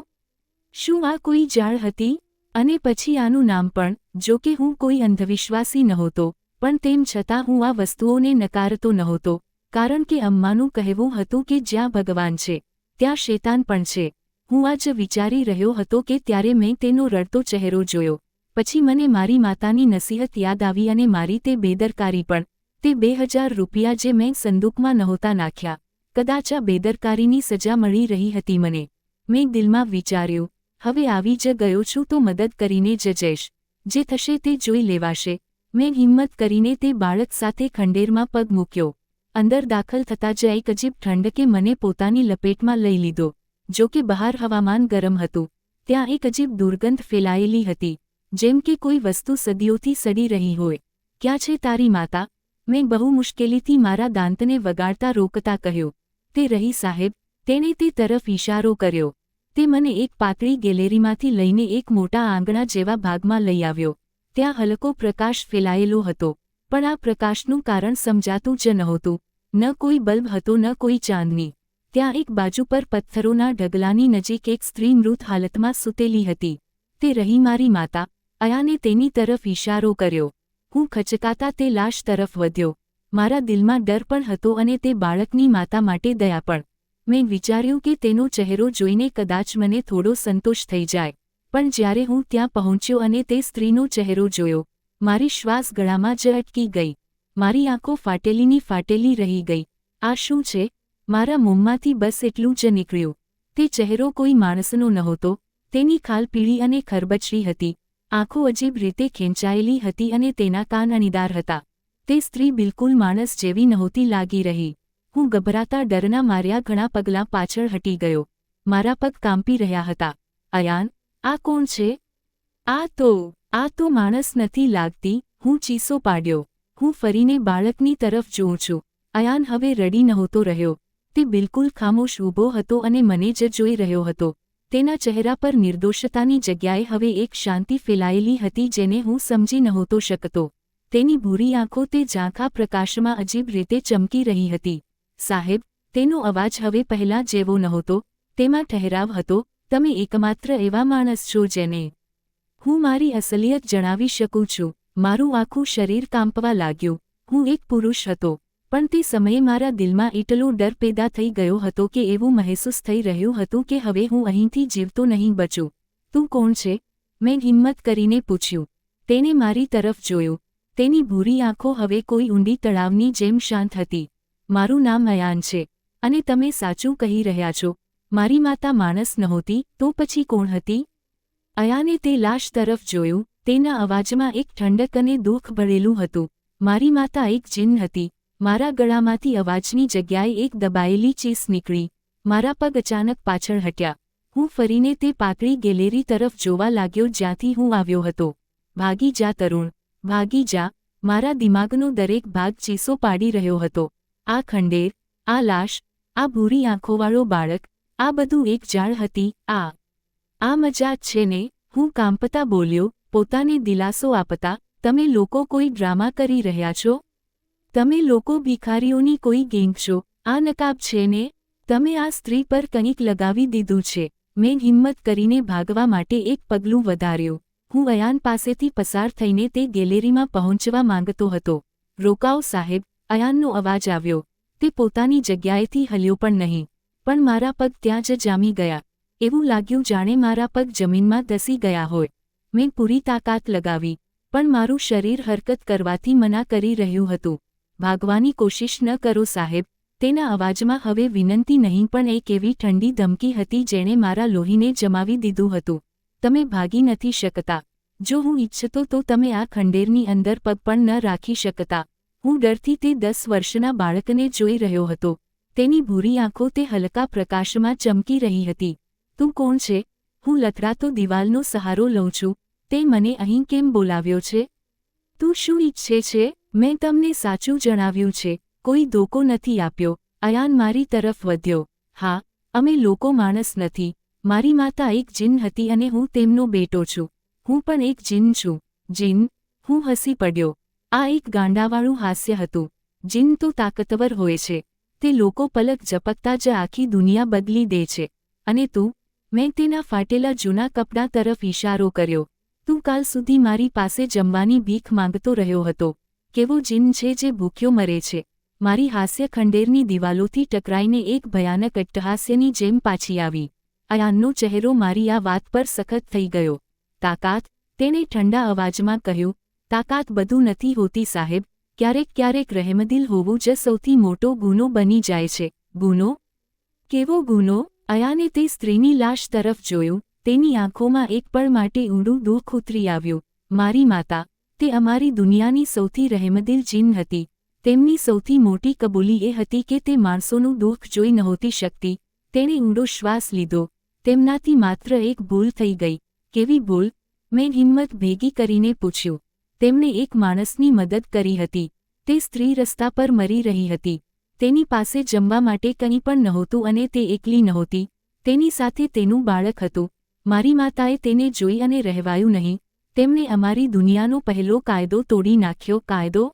શું આ કોઈ જાળ હતી? અને પછી આનું નામ પણ. જો કે હું કોઈ અંધવિશ્વાસી નહોતો, પણ તેમ છતાં હું આ વસ્તુઓને નકારતો નહોતો, કારણ કે અમ્માનું કહેવું હતું કે જ્યાં ભગવાન છે ત્યાં શેતાન પણ છે. હું આ જ વિચારી રહ્યો હતો કે ત્યારે મેં તેનો રડતો ચહેરો જોયો. પછી મને મારી માતાની નસીહત યાદ આવી અને મારી તે બેદરકારી પણ. તે 2000 રૂપિયા જે મેં સંદૂકમાં નહોતા નાખ્યા. કદાચ આ બેદરકારીની સજા મળી રહી હતી મને. મેં દિલમાં વિચાર્યું, હવે આવી જ ગયો છું તો મદદ કરીને જ જઈશ. જે થશે તે જોઈ લેવાશે. મેં હિંમત કરીને તે બાળક સાથે ખંડેરમાં પગ મૂક્યો. અંદર દાખલ થતાં જ એક અજીબ ઠંડકે મને પોતાની લપેટમાં લઈ લીધો. જો કે બહાર હવામાન ગરમ હતું. ત્યાં એક અજીબ દુર્ગંધ ફેલાયેલી હતી, જેમ કે કોઈ વસ્તુ સદીઓથી સડી રહી હોય. ક્યાં છે તારી માતા? મેં બહુ મુશ્કેલીથી મારા દાંતને વગાડતા રોકતા કહ્યું. તે રહી સાહેબ. તેણે તે તરફ ઈશારો કર્યો. તે મને એક પાતળી ગેલેરીમાંથી લઈને એક મોટા આંગણા જેવા ભાગમાં લઈ આવ્યો. ત્યાં હલકો પ્રકાશ ફેલાયેલો હતો, પણ આ પ્રકાશનું કારણ સમજાતું જ નહોતું. ન કોઈ બલ્બ હતો ન કોઈ ચાંદની. ત્યાં એક બાજુ પર પથ્થરોના ઢગલાની નજીક એક સ્ત્રી મૃત હાલતમાં સૂતેલી હતી. તે રહી મારી માતા. અયાને તેની તરફ ઈશારો કર્યો. હું ખચકાતા તે લાશ તરફ વધ્યો. મારા દિલમાં ડર પણ હતો અને તે બાળકની માતા માટે દયા પણ. મેં વિચાર્યું કે તેનો ચહેરો જોઈને કદાચ મને થોડો સંતોષ થઈ જાય. પણ જ્યારે હું ત્યાં પહોંચ્યો અને તે સ્ત્રીનો ચહેરો જોયો, મારી શ્વાસ ગળામાં જ અટકી ગઈ. મારી આંખો ફાટેલી રહી ગઈ. આ શું છે? મારા મોંમાંથી બસ એટલું જ નીકળ્યું. તે ચહેરો કોઈ માણસનો નહોતો. તેની ખાલ પીળી અને ખરબચડી હતી. આંખો અજીબ રીતે ખેંચાયેલી હતી અને તેના કાન અણીદાર હતા. તે સ્ત્રી બિલકુલ માણસ જેવી નહોતી લાગી રહી. હું ગભરાતા ડરના માર્યા ઘણા પગલાં પાછળ હટી ગયો. મારા પગ કાંપી રહ્યા હતા. અયાન, આ કોણ છે? આ તો માણસ નથી લાગતી. હું ચીસો પાડ્યો. હું ફરીને બાળકની તરફ જોઉં છું. અયાન હવે રડી નહોતો રહ્યો. તે બિલકુલ ખામોશ ઊભો હતો અને મને જ જોઈ રહ્યો હતો. તેના ચહેરા પર નિર્દોષતાની જગ્યાએ હવે એક શાંતિ ફેલાયેલી હતી જેને હું સમજી નહોતો શકતો. તેની ભૂરી આંખો તે ઝાંખા પ્રકાશમાં અજીબ રીતે ચમકી રહી હતી. સાહેબ, તેનો અવાજ હવે પહેલા જેવો નહોતો. તેમાં ઠહેરાવ હતો. તમે એકમાત્ર એવા માણસ છો જેને હું મારી અસલિયત જણાવી શકું છું. મારું આખું શરીર કાંપવા લાગ્યું. હું એક પુરુષ હતો, પણ તે સમયે મારા દિલમાં એટલો ડર પેદા થઈ ગયો હતો કે એવું મહેસૂસ થઈ રહ્યું હતું કે હવે હું અહીંથી જીવતો નહીં બચું. તું કોણ છે? મેં હિંમત કરીને પૂછ્યું. તેણે મારી તરફ જોયું. તેની ભૂરી આંખો હવે કોઈ ઊંડી તળાવની જેમ શાંત હતી. મારું નામ અયાન છે. અને તમે સાચું કહી રહ્યા છો. મારી માતા માણસ નહોતી, તો પછી કોણ હતી? અયાને તે લાશ તરફ જોયું. તેના અવાજમાં એક ઠંડક અને દુઃખ ભરેલું હતું. મારી માતા એક જીન હતી. મારા ગળામાંથી અવાજની જગ્યાએ એક દબાયેલી ચીસ નીકળી. મારા પગ અચાનક પાછળ હટ્યા. હું ફરીને તે પાતળી ગેલેરી તરફ જોવા લાગ્યો જ્યાંથી હું આવ્યો હતો. ભાગી જા તરુણ, ભાગી જા. મારા દિમાગનો દરેક ભાગ ચીસો પાડી રહ્યો હતો. આ ખંડેર, આ લાશ, આ ભૂરી આંખોવાળો બાળક, આ બધું એક જાળ હતી. આ મજાક છે ને? હું કાંપતા બોલ્યો, પોતાને દિલાસો આપતા. તમે લોકો કોઈ ડ્રામા કરી રહ્યા છો? તમે લોકો ભિખારીઓની કોઈ ગેંગ છો? આ નકાબ છે ને? તમે આ સ્ત્રી પર કંઈક લગાવી દીધું છે. મેં હિંમત કરીને ભાગવા માટે એક પગલું વધાર્યું. હું અયાન પાસેથી પસાર થઈને તે ગેલેરીમાં પહોંચવા માંગતો હતો. રોકાઓ સાહેબ, અયાનનો અવાજ આવ્યો. તે પોતાની જગ્યાએથી હલ્યો પણ નહીં. પણ મારા પગ ત્યાં જ જામી ગયા. એવું લાગ્યું જાણે મારા પગ જમીનમાં ધસી ગયા હોય. મેં પૂરી તાકાત લગાવી, પણ મારું શરીર હરકત કરવાથી મના કરી રહ્યું હતું. ભાગવાની કોશિશ ન કરો સાહેબ. તેના અવાજમાં હવે વિનંતી નહીં પણ એક એવી ઠંડી ધમકી હતી જેણે મારા લોહીને જમાવી દીધું હતું. તમે ભાગી નથી શકતા. જો હું ઈચ્છતો તો તમે આ ખંડેરની અંદર પગ પણ ન રાખી શકતા. હું ડરથી તે 10 વર્ષના બાળકને જોઈ રહ્યો હતો. તેની ભૂરી આંખો તે હલકા પ્રકાશમાં ચમકી રહી હતી. તું કોણ છે? હું લથડાતો દિવાલનો સહારો લઉં છું. તે મને અહીં કેમ બોલાવ્યો છે? તું શું ઈચ્છે છે? મેં તમને સાચું જણાવ્યું છે. કોઈ ધોકો નથી આપ્યો. અયાન મારી તરફ વધ્યો. હા, અમે લોકો માણસ નથી. મારી માતા એક જીન હતી અને હું તેમનો બેટો છું. હું પણ એક જીન છું. જીન? હું હસી પડ્યો. આ એક ગાંડાવાળું હાસ્ય હતું. જીન તો તાકતવર હોય છે. તે લોકો પલક ઝપકતા જ આખી દુનિયા બદલી દે છે. અને તું? મેં તેના ફાટેલા જૂના કપડાં તરફ ઇશારો કર્યો. તું કાલ સુધી મારી પાસે જમવાની ભીખ માંગતો રહ્યો હતો. કેવો જીન છે જે ભૂખ્યો મરે છે? મારી હાસ્ય ખંડેરની દિવાલોથી ટકરાઈને એક ભયાનક અટ્ટહાસ્યની જેમ પાછી આવી. અયાનનો ચહેરો મારી આ વાત પર સખત થઈ ગયો. તાકાત? તેણે ઠંડા અવાજમાં કહ્યું. તાકાત બધું નથી હોતી સાહેબ. ક્યારેક ક્યારેક રહેમદિલ હોવું જ સૌથી મોટો ગુનો બની જાય છે. ગુનો? કેવો ગુનો? અયાને તે સ્ત્રીની લાશ તરફ જોયું. તેની આંખોમાં એક પળ માટે ઊંડું દુઃખ ઉતરી આવ્યું. મારી માતા, તે અમારી દુનિયાની સૌથી રહેમદિલ જીન હતી. તેમની સૌથી મોટી કબૂલી એ હતી કે તે માણસોનું દુઃખ જોઈ નહોતી શકતી. તેણે ઊંડો શ્વાસ લીધો. તેમનાથી માત્ર એક ભૂલ થઈ ગઈ. કેવી ભૂલ? મેં હિંમત ભેગી કરીને પૂછ્યું. તેમણે એક માણસની મદદ કરી હતી. તે સ્ત્રી રસ્તા પર મરી રહી હતી. તેની પાસે જમવા માટે કંઈ પણ નહોતું અને તે એકલી નહોતી. તેની સાથે તેનું બાળક હતું. મારી માતાએ તેને જોઈ અને રહેવાયું નહીં. તેમણે અમારી દુનિયાનો પહેલો કાયદો તોડી નાખ્યો. કાયદો?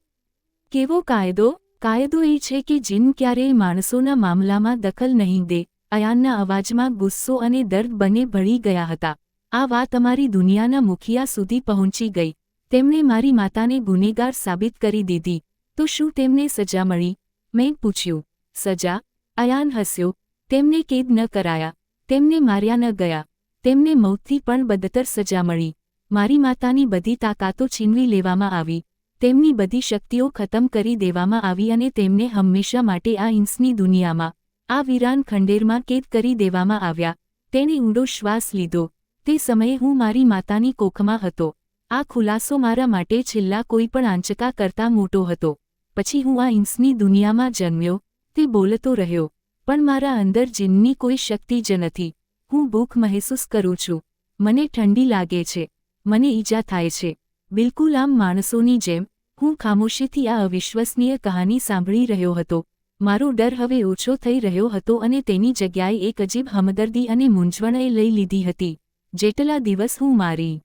કેવો કાયદો? કાયદો એ છે કે જીન ક્યારેય માણસોના મામલામાં દખલ નહીં દે. અયાનના અવાજમાં ગુસ્સો અને દર્દ બંને ભળી ગયા હતા. આ વાત અમારી દુનિયાના મુખિયા સુધી પહોંચી ગઈ. તેમણે મારી માતાને ગુનેગાર સાબિત કરી દીધી. તો શું તેમને સજા મળી? મેં પૂછ્યું. સજા? અયાન હસ્યો. તેમને કેદ ન કરાયા. તેમને માર્યા ન ગયા. તેમને મૌતથી પણ બદતર સજા મળી. મારી માતાની બધી તાકાતો છીનવી લેવામાં આવી. તેમની બધી શક્તિઓ ખતમ કરી દેવામાં આવી અને તેમને હંમેશા માટે આ ઇંસની દુનિયામાં, આ વીરાન ખંડેરમાં કેદ કરી દેવામાં આવ્યા. તેણે ઊંડો શ્વાસ લીધો. તે સમયે હું મારી માતાની કોખમાં હતો. આ ખુલાસો મારા માટે છેલ્લા કોઈ પણ આંચકા કરતાં મોટો હતો. પછી હું આ ઇંસની દુનિયામાં જન્મ્યો. તે બોલતો રહ્યો. પણ મારા અંદર જીનની કોઈ શક્તિ જ નથી. હું ભૂખ મહેસૂસ કરું છું. મને ઠંડી લાગે છે. મને ઈજા થાય છે. બિલકુલ આમ માણસોની જેમ. હું ખામોશીથી આ અવિશ્વસનીય કહાની સાંભળી રહ્યો હતો. મારો ડર હવે ઓછો થઈ રહ્યો હતો અને તેની જગ્યાએ એક અજીબ હમદર્દી અને મૂંઝવણ લઈ લીધી હતી. જેટલા દિવસ હું મારી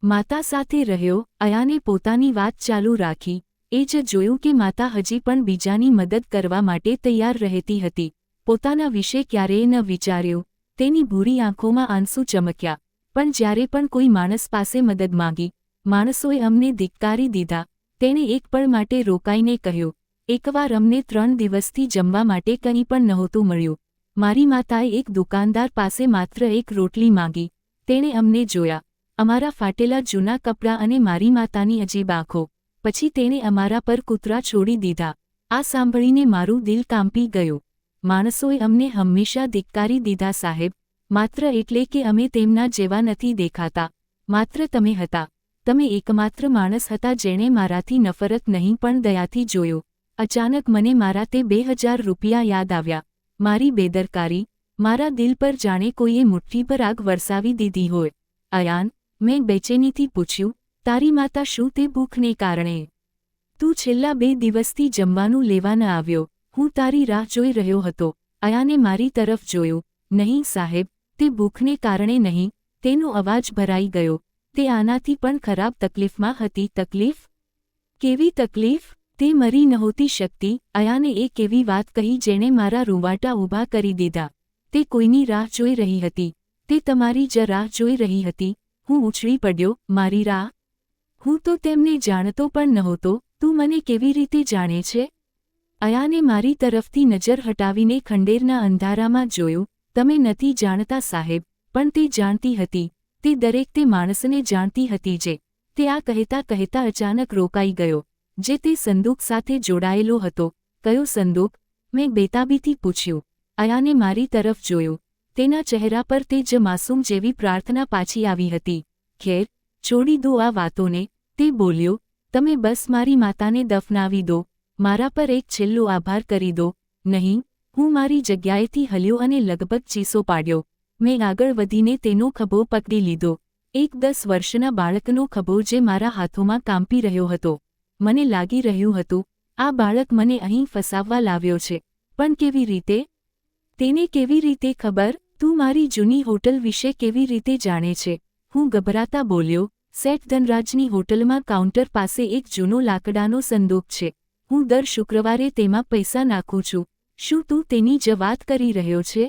માતા સાથે રહ્યો, અયાને પોતાની વાત ચાલુ રાખી. એ જ જોયું કે માતા હજી પણ બીજાની મદદ કરવા માટે તૈયાર રહેતી હતી. પોતાના વિશે ક્યારેય ન વિચાર્યું. તેની ભૂરી આંખોમાં આંસુ ચમક્યા. પણ જ્યારે પણ કોઈ માણસ પાસે મદદ માંગી, માણસોએ અમને ધિક્કારી દીધા. તેણે એક પળ માટે રોકાઈને કહ્યું, એકવાર અમને 3 દિવસથી જમવા માટે કંઈ પણ નહોતું મળ્યું. મારી માતાએ એક દુકાનદાર પાસે માત્ર એક રોટલી માંગી. તેણે અમને જોયા, અમારા ફાટેલા જૂના કપડાં અને મારી માતાની અજીબ આંખો. પછી તેણે અમારા પર કૂતરા છોડી દીધા. આ સાંભળીને મારું દિલ કાંપી ગયું. માણસોએ અમને હંમેશા ધિક્કારી દીધા સાહેબ, માત્ર એટલે કે અમે તેમના જેવા નથી દેખાતા. માત્ર તમે હતા. તમે એકમાત્ર માણસ હતા જેણે મારાથી નફરત નહીં પણ દયાથી જોયો. અચાનક મને મારા તે 2000 રૂપિયા યાદ આવ્યા. મારી બેદરકારી, મારા દિલ પર જાણે કોઈએ મુઠ્ઠીભર આગ વરસાવી દીધી હોય. અયાન, મેં બેચેનીથી પૂછ્યું, તારી માતા શું તે ભૂખને કારણે? તું છેલ્લા 2 દિવસથી જમવાનું લેવા ન આવ્યો. હું તારી રાહ જોઈ રહ્યો હતો. અયાને મારી તરફ જોયું. નહીં સાહેબ, તે ભૂખને કારણે નહીં. તેનો અવાજ ભરાઈ ગયો. તે આનાથી પણ ખરાબ તકલીફમાં હતી. તકલીફ? કેવી તકલીફ? તે મરી નહોતી શકતી. અયાને એક એવી વાત કહી જેણે મારા રૂંવાટા ઊભા કરી દીધા. તે કોઈની રાહ જોઈ રહી હતી. તે તમારી જ રાહ જોઈ રહી હતી. હું ઉછળી પડ્યો. મારી રાહ? હું તો તેમને જાણતો પણ નહોતો. તું મને કેવી રીતે જાણે છે? અયાને મારી તરફથી નજર હટાવીને ખંડેરના અંધારામાં જોયું. તમે નથી જાણતા સાહેબ, પણ તે જાણતી હતી. તે દરેક તે માણસને જાણતી હતી જે. તે આ કહેતા કહેતા અચાનક રોકાઈ ગયો. જે તે સંદૂક સાથે જોડાયેલો હતો. કયો સંદૂક? મેં બેતાબીથી પૂછ્યું. અયાને મારી તરફ જોયું. તેના ચહેરા પર તે જ માસૂમ જેવી પ્રાર્થના પાછી આવી હતી. ખેર, છોડી દો આ વાતોને. તે બોલ્યો, તમે બસ મારી માતાને દફનાવી દો. મારા પર એક છેલ્લો આભાર કરી દો. નહીં. હું મારી જગ્યાએથી હલ્યો અને લગભગ ચીસો પાડ્યો. મેં આગળ વધીને તેનો ખભો પકડી લીધો. એક 10 વર્ષના બાળકનો ખભો જે મારા હાથોમાં કાંપી રહ્યો હતો. મને લાગી રહ્યું હતું, આ બાળક મને અહીં ફસાવવા લાવ્યો છે. પણ કેવી રીતે? તેને કેવી રીતે ખબર? તું મારી જૂની હોટલ વિશે કેવી રીતે જાણે છે? હું ગભરાતા બોલ્યો. સેઠ ધનરાજની હોટલમાં કાઉન્ટર પાસે એક જૂનો લાકડાનો સંદૂક છે. હું દર શુક્રવારે તેમાં પૈસા નાખું છું. શું તું તેની જ વાત કરી રહ્યો છે?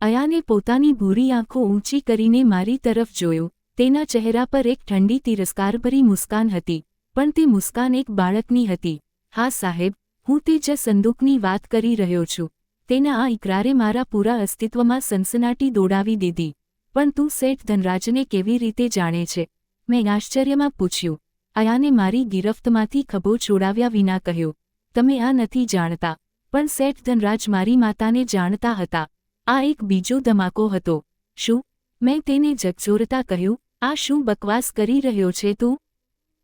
અયાને પોતાની ભૂરી આંખો ઊંચી કરીને મારી તરફ જોયું. તેના ચહેરા પર એક ઠંડી તિરસ્કારભરી મુસ્કાન હતી. પણ તે મુસ્કાન એક બાળકની હતી. હા સાહેબ, હું તે જ સંદૂકની વાત કરી રહ્યો છું. તેના આ ઇકરારે મારા પૂરા અસ્તિત્વમાં સનસનાટી દોડાવી દીધી. પણ તું સેઠ ધનરાજને કેવી રીતે જાણે છે? મેં આશ્ચર્યમાં પૂછ્યું. અયાને મારી ગિરફ્તમાંથી ખભો છોડાવ્યા વિના કહ્યું. તમે આ નથી જાણતા. પણ સેઠ ધનરાજ મારી માતાને જાણતા હતા. આ એક બીજો ધમાકો હતો. શું? મેં તેને ઝકઝોરતા કહ્યું. આ શું બકવાસ કરી રહ્યો છે તું?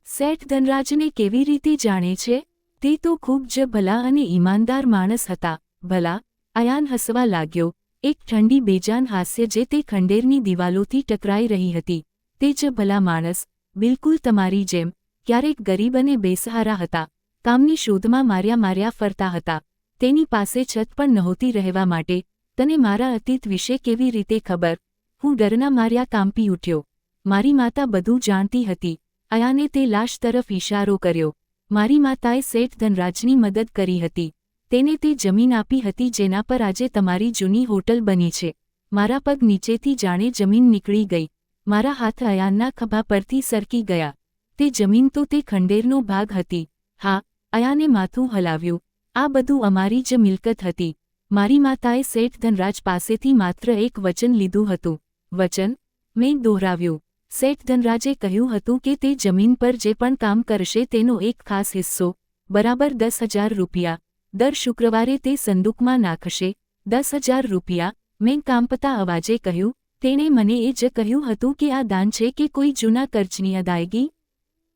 સેઠ ધનરાજને કેવી રીતે જાણે છે? તે તો ખૂબ જ ભલા અને ઈમાનદાર માણસ હતા. ભલા? અયાન હસવા લાગ્યો. એક ઠંડી બેજાન હાસ્ય જે તે ખંડેરની દિવાલોથી ટકરાઈ રહી હતી. તે જ ભલા માણસ, બિલકુલ તમારી જેમ, ક્યારેક ગરીબ અને બેસહારા હતા. કામની શોધમાં માર્યા ફરતા હતા. તેની પાસે છત પણ નહોતી રહેવા માટે. તને મારા અતીત વિશે કેવી રીતે ખબર? હું ડરના માર્યા કાંપી ઉઠ્યો. મારી માતા બધું જાણતી હતી. અયાને તે લાશ તરફ ઇશારો કર્યો. મારી માતાએ સેઠ ધનરાજની મદદ કરી હતી. તેને તે જમીન આપી હતી જેના પર આજે તમારી જૂની હોટલ બની છે. મારા પગ નીચેથી જાણે જમીન નીકળી ગઈ. મારા હાથ અયાનના ખભા પરથી સરકી ગયા. તે જમીન તો તે ખંડેરનો ભાગ હતી. હા, અયાને માથું હલાવ્યું. આ બધું અમારી જ મિલકત હતી. મારી માતાએ સેઠ ધનરાજ પાસેથી માત્ર એક વચન લીધું હતું. વચન? મેં દોહરાવ્યું. સેઠ ધનરાજે કહ્યું હતું કે તે જમીન પર જે પણ કામ કરશે તેનો એક ખાસ હિસ્સો, બરાબર 10,000 રૂપિયા, દર શુક્રવારે તે સંદૂકમાં નાખશે. 10,000 રૂપિયા? મેં કાંપતા અવાજે કહ્યું. તેણે મને એ જ કહ્યું હતું કે આ દાન છે કે કોઈ જૂના કર્જની અદાયગી?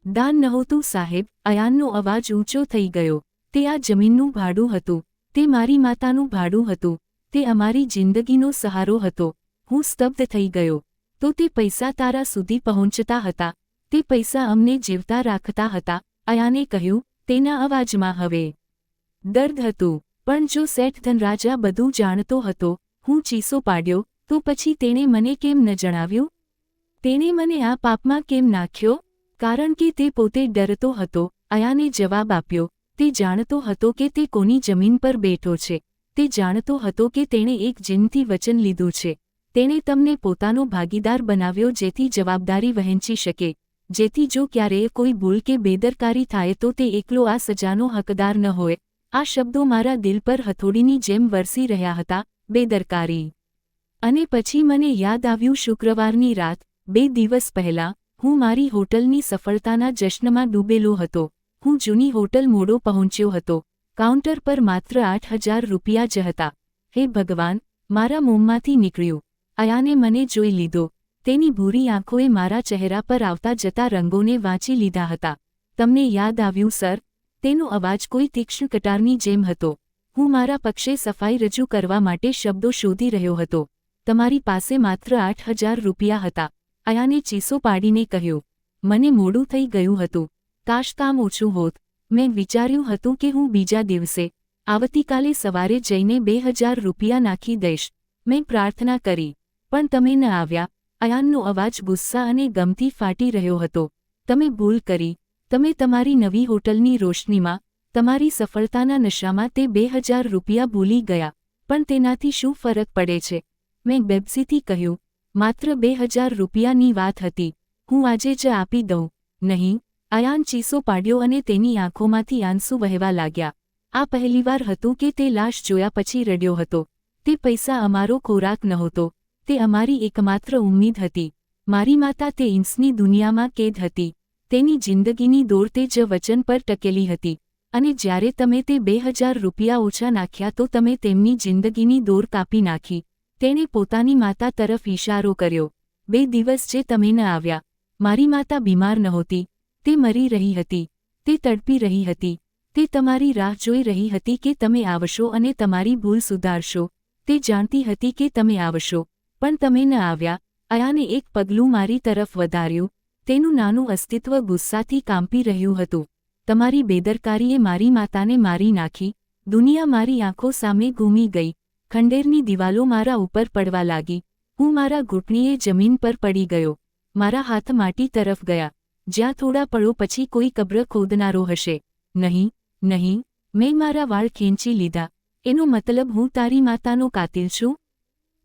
દાન નહોતું સાહેબ. અયાનનો અવાજ ઊંચો થઈ ગયો. તે આ જમીનનું ભાડું હતું. તે મારી માતાનું ભાડું હતું. તે અમારી જિંદગીનો સહારો હતો. હું સ્તબ્ધ થઈ ગયો. તો તે પૈસા તારા સુધી પહોંચતા હતા. તે પૈસા અમને જીવતા રાખતા હતા. અયાને કહ્યું. તેના અવાજમાં હવે દર્દ હતું. પણ જો સેઠ ધનરાજ આ બધું જાણતો હતો, હું ચીસો પાડ્યો, તો પછી તેણે મને કેમ ન જણાવ્યું? તેણે મને આ પાપમાં કેમ નાખ્યો? કારણ કે તે પોતે ડરતો હતો. અયાને જવાબ આપ્યો. તે જાણતો હતો કે તે કોની જમીન પર બેઠો છે. તે જાણતો હતો કે તેણે એક જીનથી વચન લીધું છે. તેણે તમને પોતાનો ભાગીદાર બનાવ્યો જેથી જવાબદારી વહેંચી શકે. જેથી જો ક્યારેય કોઈ ભૂલ કે બેદરકારી થાય તો તે એકલો આ સજાનો હકદાર ન હોય. આ શબ્દો મારા દિલ પર હથોડીની જેમ વરસી રહ્યા હતા. બેદરકારી. અને પછી મને યાદ આવ્યું શુક્રવારની રાત, 2 દિવસ પહેલાં, હું મારી હોટલની સફળતાના જશ્નમાં ડૂબેલો હતો. હું જૂની હોટલ મોડો પહોંચ્યો હતો. કાઉન્ટર પર માત્ર 8,000 રૂપિયા જ હતા. હે ભગવાન! મારા મોંમાંથી નીકળ્યું. અયાને મને જોઈ લીધો. તેની ભૂરી આંખોએ મારા ચહેરા પર આવતા જતા રંગોને વાંચી લીધા હતા. તમને યાદ આવ્યું સર? તેનો અવાજ કોઈ તીક્ષ્ણ કટારની જેમ હતો. હું મારા પક્ષે સફાઈ રજૂ કરવા માટે શબ્દો શોધી રહ્યો હતો. તમારી પાસે માત્ર 8,000 રૂપિયા હતા. અયાને ચીસો પાડીને કહ્યું. મને મોડું થઈ ગયું હતું. કાશ કામ ઓછું હોત. મેં વિચાર્યું હતું કે હું બીજા દિવસે આવતીકાલે સવારે જઈને 2,000 રૂપિયા નાખી દઈશ. મેં પ્રાર્થના કરી. પણ તમે ન આવ્યા. અયાનનો અવાજ ગુસ્સા અને ગમથી ફાટી રહ્યો હતો. તમે ભૂલ કરી. તમે તમારી નવી હોટલની રોશનીમાં, તમારી સફળતાના નશામાં તે 2,000 રૂપિયા ભૂલી ગયા. પણ તેનાથી શું ફરક પડે છે? મેં બેબસીથી કહ્યું. માત્ર 2,000 રૂપિયાની વાત હતી. હું આજે જ આપી દઉં. નહીં. અયાન ચીસો પાડ્યો અને તેની આંખોમાંથી આંસુ વહેવા લાગ્યા. આ પહેલીવાર હતું કે તે લાશ જોયા પછી રડ્યો હતો. તે પૈસા અમારો ખોરાક નહોતો. તે અમારી એકમાત્ર ઉમ્મીદ હતી. મારી માતા તે ઇંસની દુનિયામાં કેદ હતી. તેની જિંદગીની દોડ તે જ વચન પર ટકેલી હતી. અને જ્યારે તમે તે 2,000 રૂપિયા ઓછા નાખ્યા તો તમે તેમની જિંદગીની દોર કાપી નાખી. તેણે પોતાની માતા તરફ ઇશારો કર્યો. 2 દિવસ જે તમે ન આવ્યા. મારી માતા બીમાર નહોતી. તે મરી રહી હતી. તે તડપી રહી હતી. તે તમારી રાહ જોઈ રહી હતી કે તમે આવશો અને તમારી ભૂલ સુધારશો. તે જાણતી હતી કે તમે આવશો. પણ તમે ન આવ્યા. અયાને એક પગલું મારી તરફ વધાર્યું. તેનું નાનું અસ્તિત્વ ગુસ્સાથી કાંપી રહ્યું હતું. તમારી બેદરકારીએ મારી માતાને મારી નાખી. દુનિયા મારી આંખો સામે ઘૂમી ગઈ. ખંડેરની દિવાલો મારા ઉપર પડવા લાગી. હું મારા ઘૂંટણીએ જમીન પર પડી ગયો. મારા હાથ માટી તરફ ગયા. જ્યાં થોડા પળો પછી કોઈ કબ્ર ખોદનારો હશે. નહીં, નહીં. મેં મારા વાળ ખેંચી લીધા. એનો મતલબ હું તારી માતાનો કાતિલ છું?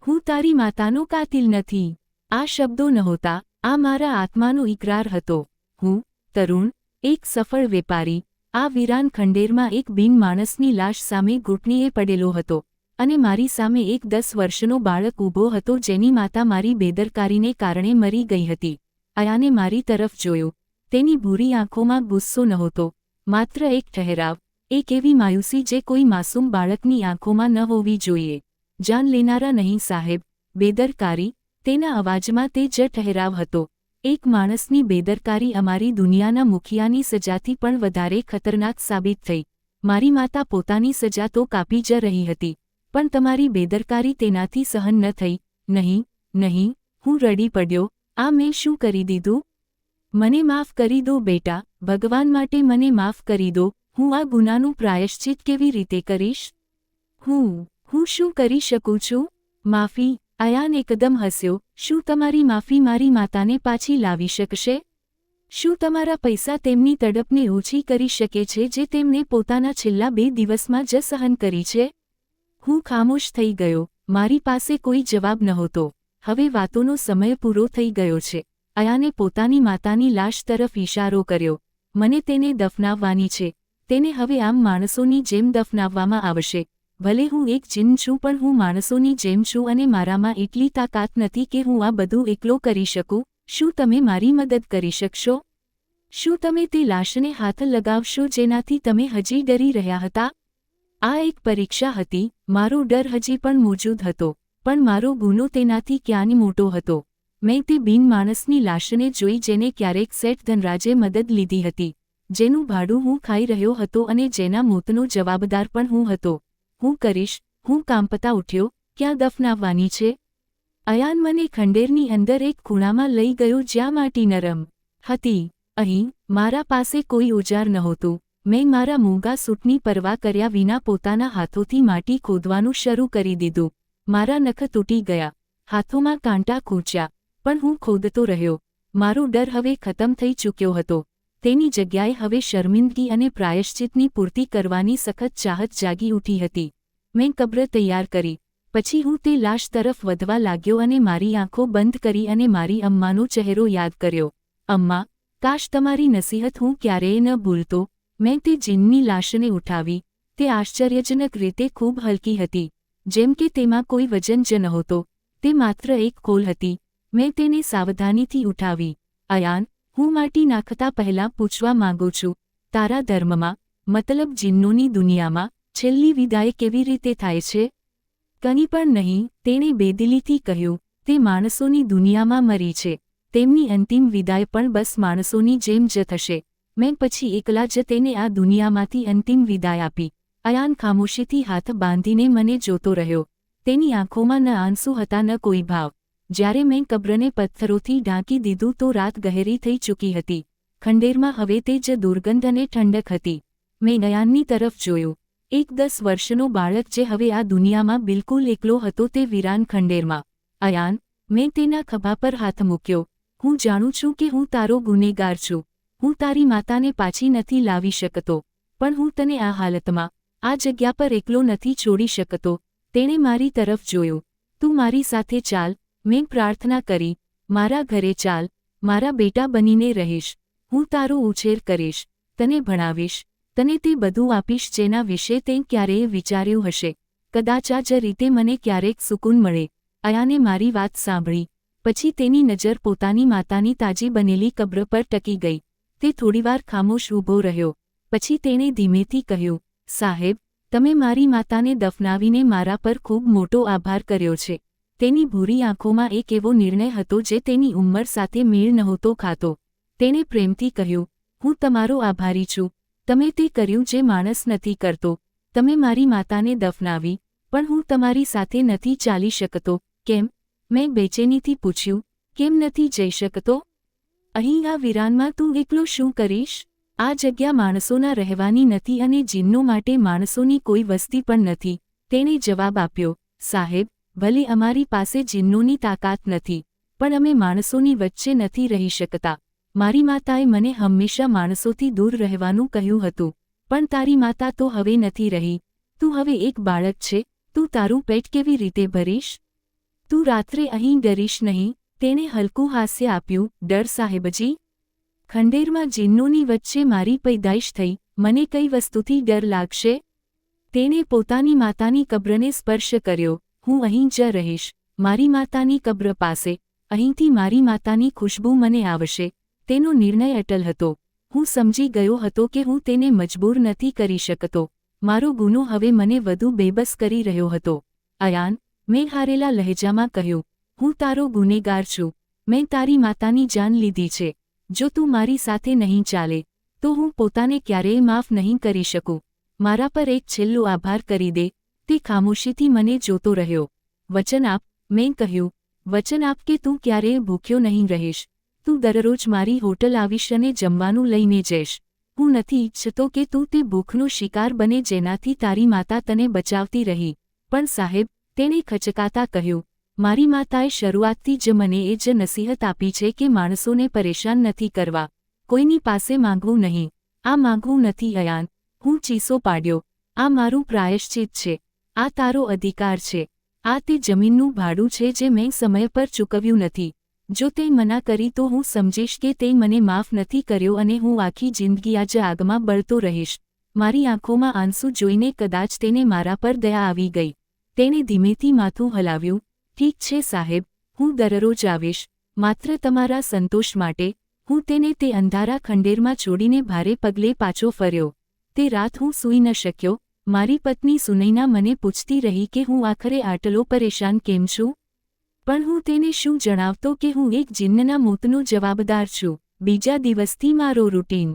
હું તારી માતાનો કાતિલ નથી. આ શબ્દો નહોતા. આ મારા આત્માનો ઇકરાર હતો. હું, તરુણ, એક સફળ વેપારી, આ વીરાન ખંડેરમાં એક બિન માણસની લાશ સામે ઘૂંટણીએ પડેલો હતો. અને મારી સામે એક 10 વર્ષનો બાળક ઊભો હતો જેની માતા મારી બેદરકારીને કારણે મરી ગઈ હતી. અયાને મારી તરફ જોયો. તેની ભૂરી આંખોમાં ગુસ્સો નહોતો. માત્ર એક ઠહેરાવ. એક એવી માયુસી જે કોઈ માસૂમ બાળકની આંખોમાં ન હોવી જોઈએ. જાન લેનારા નહીં સાહેબ. બેદરકારી. તેના અવાજમાં તે જ ઠહેરાવ હતો. એક માણસની બેદરકારી અમારી દુનિયાના મુખિયાની સજાથી પણ વધારે ખતરનાક સાબિત થઈ. મારી માતા પોતાની સજા તો કાપી જ રહી હતી. પણ તમારી બેદરકારી તેનાથી સહન ન થઈ. નહીં, નહીં. હું રડી પડ્યો. આ મેં શું કરી દીધું? મને માફ કરી દો બેટા. ભગવાન માટે મને માફ કરી દો. હું આ ગુનાનું પ્રાયશ્ચિત કેવી રીતે કરીશ? હું શું કરી શકું છું? માફી. અયાન એકદમ હસ્યો. શું તમારી માફી મારી માતાને પાછી લાવી શકશે? શું તમારા પૈસા તેમની તડપને ઓછી કરી શકે છે જે તેમણે પોતાના છેલ્લા 2 દિવસમાં જ સહન કરી છે? હું ખામોશ થઈ ગયો. મારી પાસે કોઈ જવાબ નહોતો. હવે વાતોનો સમય પૂરો થઈ ગયો છે. અયાને પોતાની માતાની લાશ તરફ ઇશારો કર્યો. મને તેને દફનાવવાની છે. તેને હવે આમ માણસોની જેમ દફનાવવામાં આવશે. ભલે હું એક જીન છું પણ હું માણસોની જેમ છું અને મારામાં એટલી તાકાત નથી કે હું આ બધું એકલો કરી શકું. શું તમે મારી મદદ કરી શકશો? શું તમે તે લાશને હાથ લગાવશો જેનાથી તમે હજી ડરી રહ્યા હતા? આ એક પરીક્ષા હતી. મારો ડર હજી પણ મોજૂદ હતો. પણ મારો ગુનો તેનાથી ક્યાં મોટો હતો. મેં તે બિન માણસની લાશને જોઈ જેને ક્યારેક શેઠ ધનરાજે મદદ લીધી હતી. જેનું ભાડું હું ખાઈ રહ્યો હતો અને જેના મોતનો જવાબદાર પણ હું હતો. હું કરીશ. હું કાંપતા ઉઠ્યો. ક્યાં દફનાવવાની છે? અયાન મને ખંડેરની અંદર એક ખૂણામાં લઈ ગયો જ્યાં માટી નરમ હતી. અહીં મારા પાસે કોઈ ઓજાર નહોતું. મેં મારા મૂંગા સૂટની પરવા કર્યા વિના પોતાના હાથોથી માટી ખોદવાનું શરૂ કરી દીધું. મારા નખ તૂટી ગયા. હાથોમાં કાંટા ખૂંચ્યા. પણ હું ખોદતો રહ્યો. મારો ડર હવે ખતમ થઈ ચૂક્યો હતો. તેની જગ્યાએ હવે શર્મિંદગી અને પ્રાયશ્ચિતની પૂર્તિ કરવાની સખત ચાહત જાગી ઉઠી હતી. મેં કબ્ર તૈયાર કરી. પછી હું તે લાશ તરફ વધવા લાગ્યો અને મારી આંખો બંધ કરી અને મારી અમ્માનો ચહેરો યાદ કર્યો. અમ્મા, કાશ તમારી નસીહત હું ક્યારેય ન ભૂલતો. મેં તે જીનની લાશને ઉઠાવી. તે આશ્ચર્યજનક રીતે ખૂબ હલકી હતી. જેમ કે તેમાં કોઈ વજન જ નહોતો. તે માત્ર એક ખોલ હતી. મેં તેને સાવધાનીથી ઉઠાવી. અયાન, હું માટી નાખતા પહેલાં પૂછવા માંગુ છું, તારા ધર્મમાં, મતલબ જીન્નોની દુનિયામાં, છેલ્લી વિદાય કેવી રીતે થાય છે? કંઈ પણ નહીં, તેણે બેદિલીથી કહ્યું. તે માણસોની દુનિયામાં મરી છે. તેમની અંતિમ વિદાય પણ બસ માણસોની જેમ જ થશે. મેં પછી એકલા જ તેને આ દુનિયામાંથી અંતિમ વિદાય આપી. અયાન ખામોશીથી હાથ બાંધીને મને જોતો રહ્યો. તેની આંખોમાં ન આંસુ હતા ન કોઈ ભાવ. જ્યારે મેં કબ્રને પથ્થરોથી ઢાંકી દીધું તો રાત ગહેરી થઈ ચૂકી હતી. ખંડેરમાં હવે તે જ દુર્ગંધ અને ઠંડક હતી. મેં અયાનની તરફ જોયું. એક 10 વર્ષનો બાળક જે હવે આ દુનિયામાં બિલકુલ એકલો હતો તે વીરાન ખંડેરમાં. અયાન, મેં તેના ખભા પર હાથ મૂક્યો. હું જાણું છું કે હું તારો ગુનેગાર છું. હું તારી માતાને પાછી નથી લાવી શકતો. પણ હું તને આ હાલતમાં, આ જગ્યા પર એકલો નથી છોડી શકતો. તેણે મારી તરફ જોયું. તું મારી સાથે ચાલ, મેં પ્રાર્થના કરી. મારા ઘરે ચાલ, મારા બેટા બનીને રહીશ. હું તારો ઉછેર કરીશ, તને ભણાવીશ, તને તે બધું આપીશ જેના વિશે તે ક્યારેય વિચાર્યું હશે. કદાચ આ જ રીતે મને ક્યારેક સુકૂન મળે. અયાને મારી વાત સાંભળી. પછી તેની નજર પોતાની માતાની તાજી બનેલી કબ્ર પર ટકી ગઈ. તે થોડીવાર ખામોશ ઊભો રહ્યો. પછી તેણે ધીમેથી કહ્યું, સાહેબ, તમે મારી માતાને દફનાવીને મારા પર ખૂબ મોટો આભાર કર્યો છે. તેની ભૂરી આંખોમાં એક એવો નિર્ણય હતો જે તેની ઉંમર સાથે મેળ નહોતો ખાતો. તેણે પ્રેમથી કહ્યું, હું તમારો આભારી છું. તમે તે કર્યું જે માણસ નથી કરતો. તમે મારી માતાને દફનાવી, પણ હું તમારી સાથે નથી ચાલી શકતો. કેમ? મેં બેચેનીથી પૂછ્યું. કેમ નથી જઈ શકતો? અહીં આ વીરાનમાં તું એકલો શું કરીશ? આ જગ્યા માણસોના રહેવાની નથી અને જીન્નો માટે માણસોની કોઈ વસ્તી પણ નથી. તેણે જવાબ આપ્યો, સાહેબ, ભલે અમારી પાસે જીન્નોની તાકાત નથી, પણ અમે માણસોની વચ્ચે નથી રહી શકતા. મારી માતાએ મને હંમેશા માણસોથી દૂર રહેવાનું કહ્યું હતું. પણ તારી માતા તો હવે નથી રહી. તું હવે એક બાળક છે. તું તારું પેટ કેવી રીતે ભરીશ? તું રાત્રે અહીં ડરીશ નહીં? તેણે હલકું હાસ્ય આપ્યું. ડર સાહેબજી? ખંડેરમાં જીન્નોની વચ્ચે મારી પૈદાઈશ થઈ. મને કઈ વસ્તુથી ડર લાગશે? તેણે પોતાની માતાની કબ્રને સ્પર્શ કર્યો. હું અહીં જ રહીશ, મારી માતાની કબ્ર પાસે. અહીંથી મારી માતાની ખુશ્બુ મને આવશે. તેનો નિર્ણય અટલ હતો. હું સમજી ગયો હતો કે હું તેને મજબૂર નથી કરી શકતો. મારો ગુનો હવે મને વધુ બેબસ કરી રહ્યો હતો. અયાન, મેં હારેલા લહેજામાં કહ્યું, હું તારો ગુનેગાર છું. મેં તારી માતાની જાન લીધી છે. જો તું મારી સાથે નહીં ચાલે, તો હું પોતાને ક્યારેય માફ નહીં કરી શકું. મારા પર એક છેલ્લો આભાર કરી દે. તે ખામોશીથી મને જોતો રહ્યો. વચન આપ, મેં કહ્યું. વચન આપ કે તું ક્યારેય ભૂખ્યો નહીં રહીશ. તું દરરોજ મારી હોટલ આવીશ અને જમવાનું લઈને જઈશ. હું નથી ઈચ્છતો કે તું તે ભૂખનો શિકાર બને જેનાથી તારી માતા તને બચાવતી રહી. પણ સાહેબ, તેણે ખચકાતા કહ્યું, મારી માતાએ શરૂઆતથી જ મને એ જ નસીહત આપી છે કે માણસોને પરેશાન નથી કરવા. કોઈની પાસે માંગવું નહીં. આ માંગવું નથી અયાન. હું ચીસો પાડ્યો. આ મારું પ્રાયશ્ચિત છે. આ તારો અધિકાર છે. આ તે જમીનનું ભાડું છે જે મેં સમય પર ચૂકવ્યું નથી. જો તે મના કરી તો હું સમજીશ કે તે મને માફ નથી કર્યો અને હું આખી જિંદગી આ જ આગમાં બળતો રહીશ. મારી આંખોમાં આંસુ જોઈને કદાચ તેને મારા પર દયા આવી ગઈ. તેણે ધીમેથી માથું હલાવ્યું. ઠીક છે સાહેબ, હું દરરોજ આવીશ. માત્ર તમારા સંતોષ માટે. હું તેને તે અંધારા ખંડેરમાં છોડીને ભારે પગલે પાછો ફર્યો. તે રાત હું સૂઈ ન શક્યો. મારી પત્ની સુનૈના મને પૂછતી રહી કે હું આખરે આટલો પરેશાન કેમ છું. પણ હું તેને શું જણાવતો કે હું એક જિન્નના મોતનો જવાબદાર છું. બીજા દિવસથી મારો રૂટીન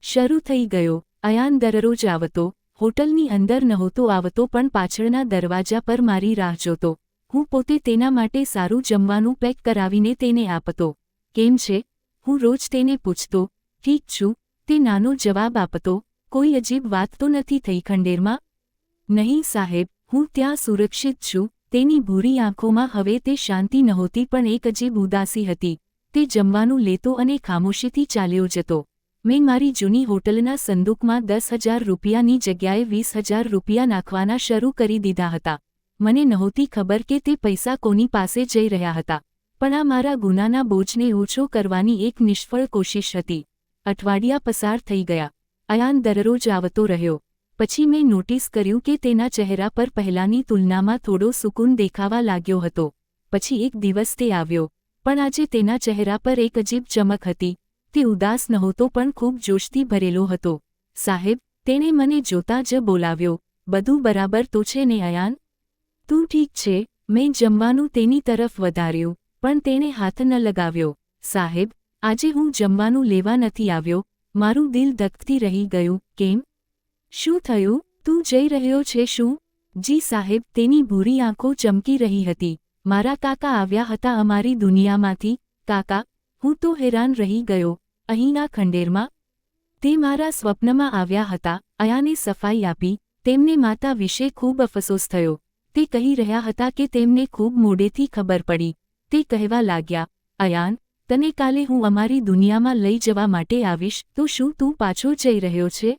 શરૂ થઈ ગયો. અયાન દરરોજ આવતો. હોટલની અંદર નહોતો આવતો પણ પાછળના દરવાજા પર મારી રાહ જોતો. હું પોતે તેના માટે સારું જમવાનું પેક કરાવીને તેને આપતો. કેમ છે? હું રોજ તેને પૂછતો. ઠીક છું, તે નાનો જવાબ આપતો. કોઈ અજીબ વાત તો નથી થઈ ખંડેરમાં? નહીં સાહેબ, હું ત્યાં સુરક્ષિત છું. તેની ભૂરી આંખોમાં હવે તે શાંતિ નહોતી પણ એક અજીબ ઉદાસી હતી. તે જમવાનું લેતો અને ખામોશીથી ચાલ્યો જતો. મેં મારી જૂની હોટલના સંદૂકમાં 10,000 રૂપિયાની જગ્યાએ 20,000 રૂપિયા નાખવાના શરૂ કરી દીધા હતા. મને નહોતી ખબર કે તે પૈસા કોની પાસે જઈ રહ્યા હતા. પણ આ મારા ગુનાના બોજને ઓછો કરવાની એક નિષ્ફળ કોશિશ હતી. અઠવાડિયા પસાર થઈ ગયા. અયાન દરરોજ આવતો રહ્યો. પછી મેં નોટિસ કર્યું કે તેના ચહેરા પર પહેલાંની તુલનામાં થોડો સુકૂન દેખાવા લાગ્યો હતો. પછી એક દિવસ તે આવ્યો. પણ આજે તેના ચહેરા પર એક અજીબ ચમક હતી. તે ઉદાસ નહોતો પણ ખૂબ જોશથી ભરેલો હતો. સાહેબ, તેણે મને જોતાં જ બોલાવ્યો. બધું બરાબર તો છે ને અયાન? તું ઠીક છે? મેં જમવાનું તેની તરફ વધાર્યું, પણ તેણે હાથ ન લગાવ્યો. સાહેબ, આજે હું જમવાનું લેવા નથી આવ્યો. મારું દિલ ધકતી રહી ગયું. કેમ? શું થયું? તું જઈ રહ્યો છે શું? જી સાહેબ, તેની ભૂરી આંખો ચમકી રહી હતી. મારા કાકા આવ્યા હતા અમારી દુનિયામાંથી. કાકા? હું તો હેરાન રહી ગયો. અહીંના ખંડેરમાં? તે મારા સ્વપ્નમાં આવ્યા હતા. અયાને સફાઈ આપી. તેમને માતા વિશે ખૂબ અફસોસ થયો. તે કહી રહ્યા હતા કે તેમને ખૂબ મોડેથી ખબર પડી. તે કહેવા લાગ્યા, અયાન, તને કાલે હું અમારી દુનિયામાં લઈ જવા માટે આવીશ, તો શું તું પાછો જઈ રહ્યો છે?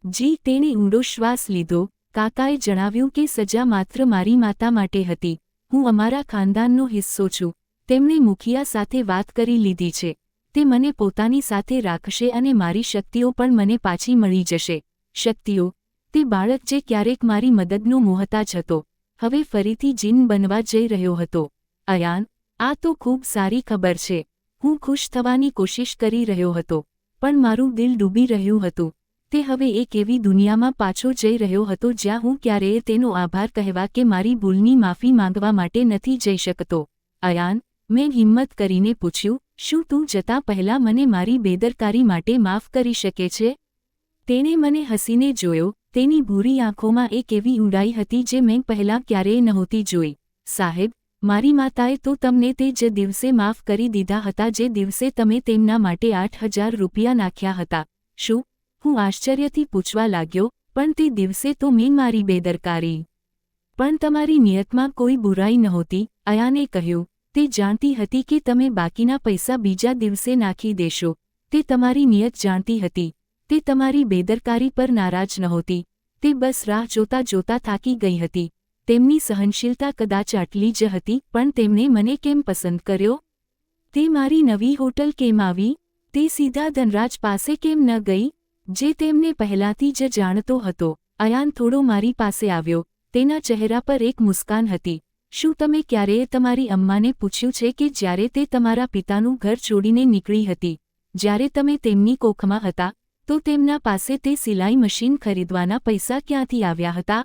જી. તેણે ઊંડો શ્વાસ લીધો. કાકાએ જણાવ્યું કે સજા માત્ર મારી માતા માટે હતી. હું અમારા ખાનદાનનો હિસ્સો છું. તેમણે મુખિયા સાથે વાત કરી લીધી છે. તે મને પોતાની સાથે રાખશે અને મારી શક્તિઓ પણ મને પાછી મળી જશે. શક્તિઓ? તે બાળક જે ક્યારેક મારી મદદનો મોહતાજ હતો, હવે ફરીથી જીન બનવા જઈ રહ્યો હતો. અયાન, આ તો ખૂબ સારી ખબર છે. હું ખુશ થવાની કોશિશ કરી રહ્યો હતો, પણ મારું દિલ ડૂબી રહ્યું હતું. તે હવે એક એવી દુનિયામાં પાછો જઈ રહ્યો હતો જ્યાં હું ક્યારેય તેનો આભાર કહેવા કે મારી ભૂલની માફી માંગવા માટે નથી જઈ શકતો. અયાન, મેં હિંમત કરીને પૂછ્યું, શું તું જતા પહેલાં મને મારી બેદરકારી માટે માફ કરી શકે છે? તેણે મને હસીને જોયો. તેની ભૂરી આંખોમાં એક એવી ઊંડાઈ હતી જે મેં પહેલાં ક્યારેય નહોતી જોઈ. સાહેબ, મારી માતાએ તો તમને તે જ દિવસે માફ કરી દીધા હતા જે દિવસે તમે તેમના માટે 8,000 રૂપિયા નાખ્યા હતા. શું? હું આશ્ચર્યથી પૂછવા લાગ્યો, પણ તે દિવસે તો મેં મારી બેદરકારી. પણ તમારી નિયતમાં કોઈ બુરાઈ નહોતી, અયાને કહ્યું. તે જાણતી હતી કે તમે બાકીના પૈસા બીજા દિવસે નાખી દેશો. તે તમારી નિયત જાણતી હતી. તે તમારી બેદરકારી પર નારાજ નહોતી. તે બસ રાહ જોતા જોતા થાકી ગઈ હતી. તેમની સહનશીલતા કદાચ આટલી જ હતી, પણ તેમણે મને કેમ પસંદ કર્યો? તે મારી નવી હોટલ કેમ આવી? તે સીધા ધનરાજ પાસે કેમ ન ગઈ, જે તેમને પહેલાંથી જ જાણતો હતો? અયાન થોડો મારી પાસે આવ્યો. તેના ચહેરા પર એક મુસ્કાન હતી. શું તમે ક્યારેય તમારી અમ્માને પૂછ્યું છે કે જ્યારે તે તમારા પિતાનું ઘર છોડીને નીકળી હતી, જ્યારે તમે તેમની કોખમાં હતા, તો તેમના પાસે તે સિલાઈ મશીન ખરીદવાના પૈસા ક્યાંથી આવ્યા હતા?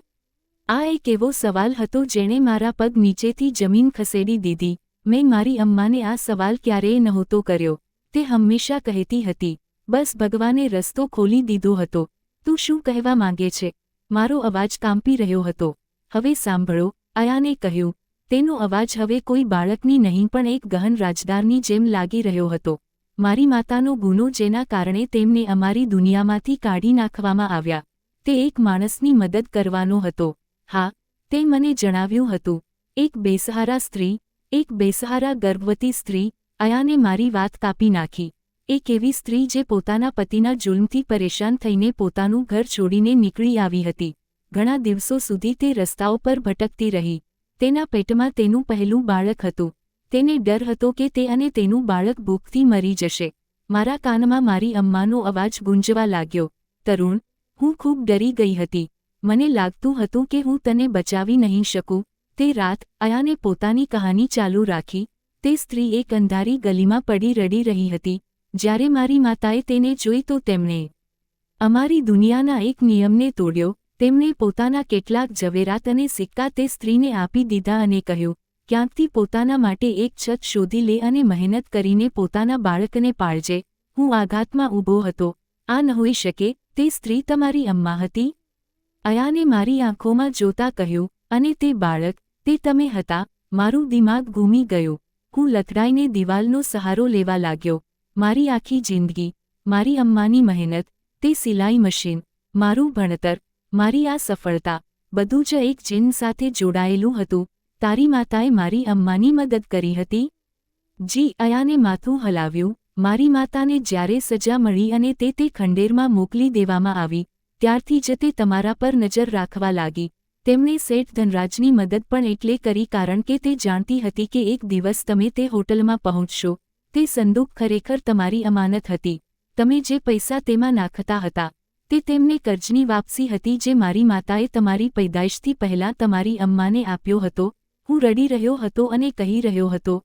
આ એક એવો સવાલ હતો જેણે મારા પગ નીચેથી જમીન ખસેડી દીધી. મેં મારી અમ્માને આ સવાલ ક્યારેય નહોતો કર્યો. તે હંમેશા કહેતી હતી, બસ ભગવાને રસ્તો ખોલી દીધો હતો. તું શું કહેવા માંગે છે? મારો અવાજ કાંપી રહ્યો હતો. હવે સાંભળો, અયાને કહ્યું. તેનો અવાજ હવે કોઈ બાળકની નહીં પણ એક ગહન રાજદારની જેમ લાગી રહ્યો હતો. મારી માતાનો ગુનો જેના કારણે તેમને અમારી દુનિયામાંથી કાઢી નાખવામાં આવ્યા, તે એક માણસની મદદ કરવાનો હતો. હા, તે મને જણાવ્યું હતું. એક બેસહારા સ્ત્રી, એક બેસહારા ગર્ભવતી સ્ત્રી. અયાને મારી વાત કાપી નાખી. એક એવી સ્ત્રી જે પોતાના પતિના જુલ્મથી પરેશાન થઈને પોતાનું ઘર છોડીને નીકળી આવી હતી. ઘણા દિવસો સુધી તે રસ્તાઓ પર ભટકતી રહી. તેના પેટમાં તેનું પહેલું બાળક હતું. તેને ડર હતો કે તે અને તેનું બાળક ભૂખથી મરી જશે. મારા કાનમાં મારી અમ્માનો અવાજ ગુંજવા લાગ્યો. તરુણ, હું ખૂબ ડરી ગઈ હતી. મને લાગતું હતું કે હું તને બચાવી નહીં શકું. તે રાત, અયાને પોતાની કહાની ચાલુ રાખી. તે સ્ત્રી એક અંધારી ગલીમાં પડી રડી રહી હતી. જ્યારે મારી માતાએ તેને જોઈ તો તેમણે અમારી દુનિયાના એક નિયમને તોડ્યો. તેમણે પોતાના કેટલાક ઝવેરાત અને સિક્કા તે સ્ત્રીને આપી દીધા અને કહ્યું, ક્યાંકથી પોતાના માટે એક છત શોધી લે અને મહેનત કરીને પોતાના બાળકને પાળજે. હું આઘાતમાં ઊભો હતો. આ ન હોઈ શકે. તે સ્ત્રી તમારી અમ્મા હતી? અયાને મારી આંખોમાં જોતા કહ્યું, અને તે બાળક, તે તમે હતા. મારું દિમાગ ઘૂમી ગયું. હું લથડાઈને દિવાલનો સહારો લેવા લાગ્યો. મારી આખી જિંદગી, મારી અમ્માની મહેનત, તે સિલાઈ મશીન, મારું ભણતર, મારી આ સફળતા, બધું જ એક જીન સાથે જોડાયેલું હતું. તારી માતાએ મારી અમ્માની મદદ કરી હતી? જી. અયાને માથું હલાવ્યું. મારી માતાને જ્યારે સજા મળી અને તે ખંડેરમાં મોકલી દેવામાં આવી, ત્યારથી જ તે તમારા પર નજર રાખવા લાગી. તેમણે શેઠ ધનરાજની મદદ પણ એટલે કરી કારણ કે તે જાણતી હતી કે એક દિવસ તમે તે હોટલમાં પહોંચશો. તે સંદૂક ખરેખર તમારી અમાનત હતી. તમે જે પૈસા તેમાં નાખતા હતા, તે તેમને કર્જની વાપસી હતી જે મારી માતાએ તમારી પૈદાઇશથી પહેલાં તમારી અમ્માને આપ્યો હતો. હું રડી રહ્યો હતો અને કહી રહ્યો હતો,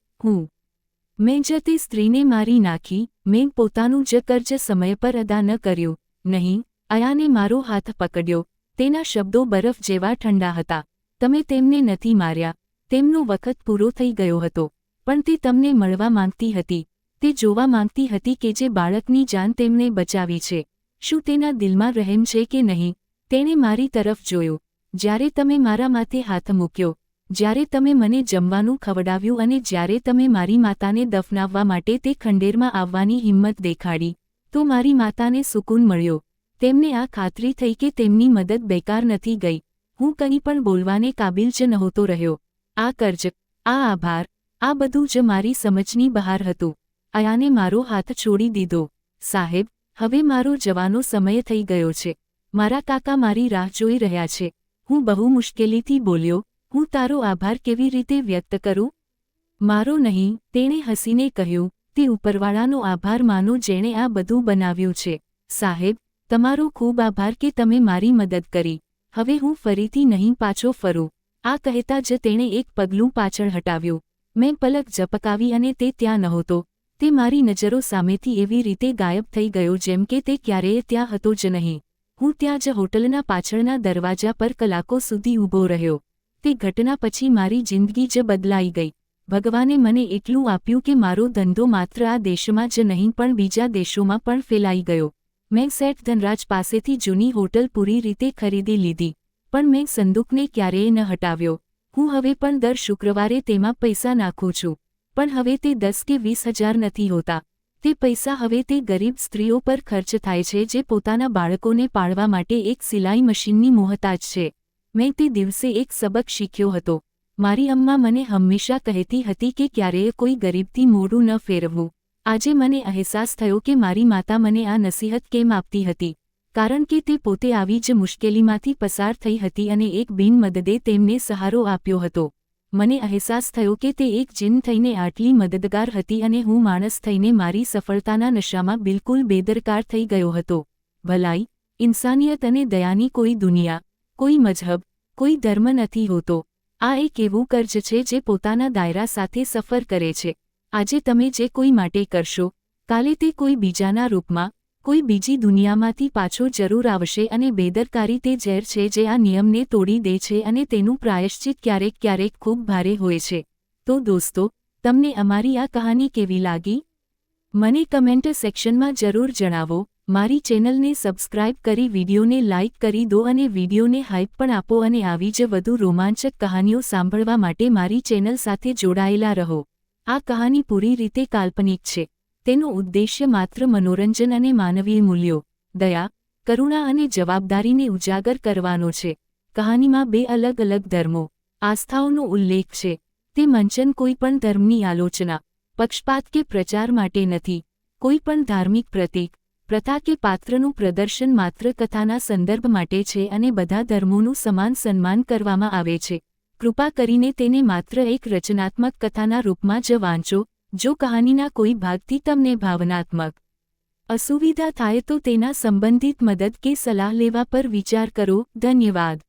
મેં જ તે સ્ત્રીને મારી નાખી. મેં પોતાનું જ કર્જ સમય પર અદા ન કર્યું. નહીં. અયાને મારો હાથ પકડ્યો. તેના શબ્દો બરફ જેવા ઠંડા હતા. તમે તેમને નથી માર્યા. તેમનો વખત પૂરો થઈ ગયો હતો, પણ તે તમને મળવા માંગતી હતી. તે જોવા માંગતી હતી કે જે બાળકની જાન તેમને બચાવી છે, શું તેના દિલમાં રહેમ છે કે નહીં. તેણે મારી તરફ જોયું. જ્યારે તમે મારા માથે હાથ મૂક્યો, જ્યારે તમે મને જમવાનું ખવડાવ્યું અને જ્યારે તમે મારી માતાને દફનાવવા માટે તે ખંડેરમાં આવવાની હિંમત દેખાડી, તો મારી માતાને સુકૂન મળ્યો. તેમને આ ખાતરી થઈ કે તેમની મદદ બેકાર નથી ગઈ. હું કંઈ પણ બોલવાને કાબિલ જ નહોતો રહ્યો. આ કર્જ, આ આભાર, આ બધું જ મારી સમજની બહાર હતું. આયાને મારો હાથ છોડી દીધો. સાહેબ, હવે મારો જવાનો સમય થઈ ગયો છે. મારા કાકા મારી રાહ જોઈ રહ્યા છે. હું બહુ મુશ્કેલીથી બોલ્યો, હું તારો આભાર કેવી રીતે વ્યક્ત કરું? મારો નહીં, તેણે હસીને કહ્યું, તે ઉપરવાળાનો આભાર માનો જેણે આ બધું બનાવ્યું છે. સાહેબ, તમારો ખૂબ આભાર કે તમે મારી મદદ કરી. હવે હું ફરીથી નહીં પાછો ફરું. આ કહેતા જ તેણે એક પગલું પાછળ હટાવ્યું. મેં પલક ઝપકાવી અને તે ત્યાં નહોતો. તે મારી નજરો સામેથી એવી રીતે ગાયબ થઈ ગયો જેમ કે તે ક્યારેય ત્યાં હતો જ નહીં. હું ત્યાં જ હોટલના પાછળના દરવાજા પર કલાકો સુધી ઊભો રહ્યો. તે ઘટના પછી મારી જિંદગી જ બદલાઈ ગઈ. ભગવાને મને એટલું આપ્યું કે મારો ધંધો માત્ર આ દેશમાં જ નહીં પણ બીજા દેશોમાં પણ ફેલાઈ ગયો. મેં શેઠ ધનરાજ પાસેથી જૂની હોટલ પૂરી રીતે ખરીદી લીધી, પણ મેં સંદૂકને ક્યારેય ન હટાવ્યો. હું હવે પણ દર શુક્રવારે તેમાં પૈસા નાખું છું, પણ હવે તે 10 કે 20,000 નથી હોતા. તે પૈસા હવે તે ગરીબ સ્ત્રીઓ પર ખર્ચ થાય છે જે પોતાના બાળકોને પાળવા માટે એક સિલાઈ મશીનની મોહતાજ છે. મેં તે દિવસે એક સબક શીખ્યો હતો. મારી અમ્મા મને હંમેશા કહેતી હતી કે ક્યારેય કોઈ ગરીબથી મોઢું ન ફેરવવું. આજે મને અહેસાસ થયો કે મારી માતા મને આ નસીહત કેમ આપતી હતી, કારણ કે તે પોતે આવી જ મુશ્કેલીમાંથી પસાર થઈ હતી અને એક બિનમદદે તેમને સહારો આપ્યો હતો. મને અહેસાસ થયો કે તે એક જીન થઈને આટલી મદદગાર હતી અને હું માણસ થઈને મારી સફળતાના નશામાં બિલકુલ બેદરકાર થઈ ગયો હતો. ભલાઈ, ઇન્સાનિયત અને દયાની કોઈ દુનિયા, કોઈ મજહબ, કોઈ ધર્મ નથી હોતો. આ એક એવું કર્જ છે જે પોતાના દાયરા સાથે સફર કરે છે. આજે તમે જે કોઈ માટે કરશો, કાલે તે કોઈ બીજાના રૂપમાં, કોઈ બીજી દુનિયામાંથી પાછો જરૂર આવશે અને બેદરકારી તે ઝેર છે જે આ નિયમને તોડી દે છે અને તેનું પ્રાયશ્ચિત ક્યારેક ક્યારેક ખૂબ ભારે હોય છે. તો દોસ્તો, તમને અમારી આ કહાની કેવી લાગી? મને કમેન્ટ સેક્શનમાં જરૂર જણાવો. મારી ચેનલને સબસ્ક્રાઇબ કરી વિડીયોને લાઇક કરી દો અને વિડીયોને હાઇપ પણ આપો અને આવી જ વધુ રોમાંચક કહાનીઓ સાંભળવા માટે મારી ચેનલ સાથે જોડાયેલા રહો. આ કહાની પૂરી રીતે કાલ્પનિક છે. તેનો ઉદ્દેશ્ય માત્ર મનોરંજન અને માનવીય મૂલ્યો, દયા, કરુણા અને જવાબદારીને ઉજાગર કરવાનો છે. કહાનીમાં 2 અલગ અલગ ધર્મો, આસ્થાઓનો ઉલ્લેખ છે. તે મંચન કોઈ પણ ધર્મની આલોચના, પક્ષપાત કે પ્રચાર માટે નથી. કોઈ પણ ધાર્મિક પ્રતીક, પ્રથા કે પાત્રનું પ્રદર્શન માત્ર કથાના સંદર્ભ માટે છે અને બધા ધર્મોનું સમાન સન્માન કરવામાં આવે છે. કૃપા કરીને તેને માત્ર એક રચનાત્મક કથાના રૂપમાં જ વાંચો. જો કહાનીના કોઈ ભાગથી તમને ભાવનાત્મક અસુવિધા થાય તો તેના સંબંધિત મદદ કે સલાહ લેવા પર વિચાર કરો. ધન્યવાદ.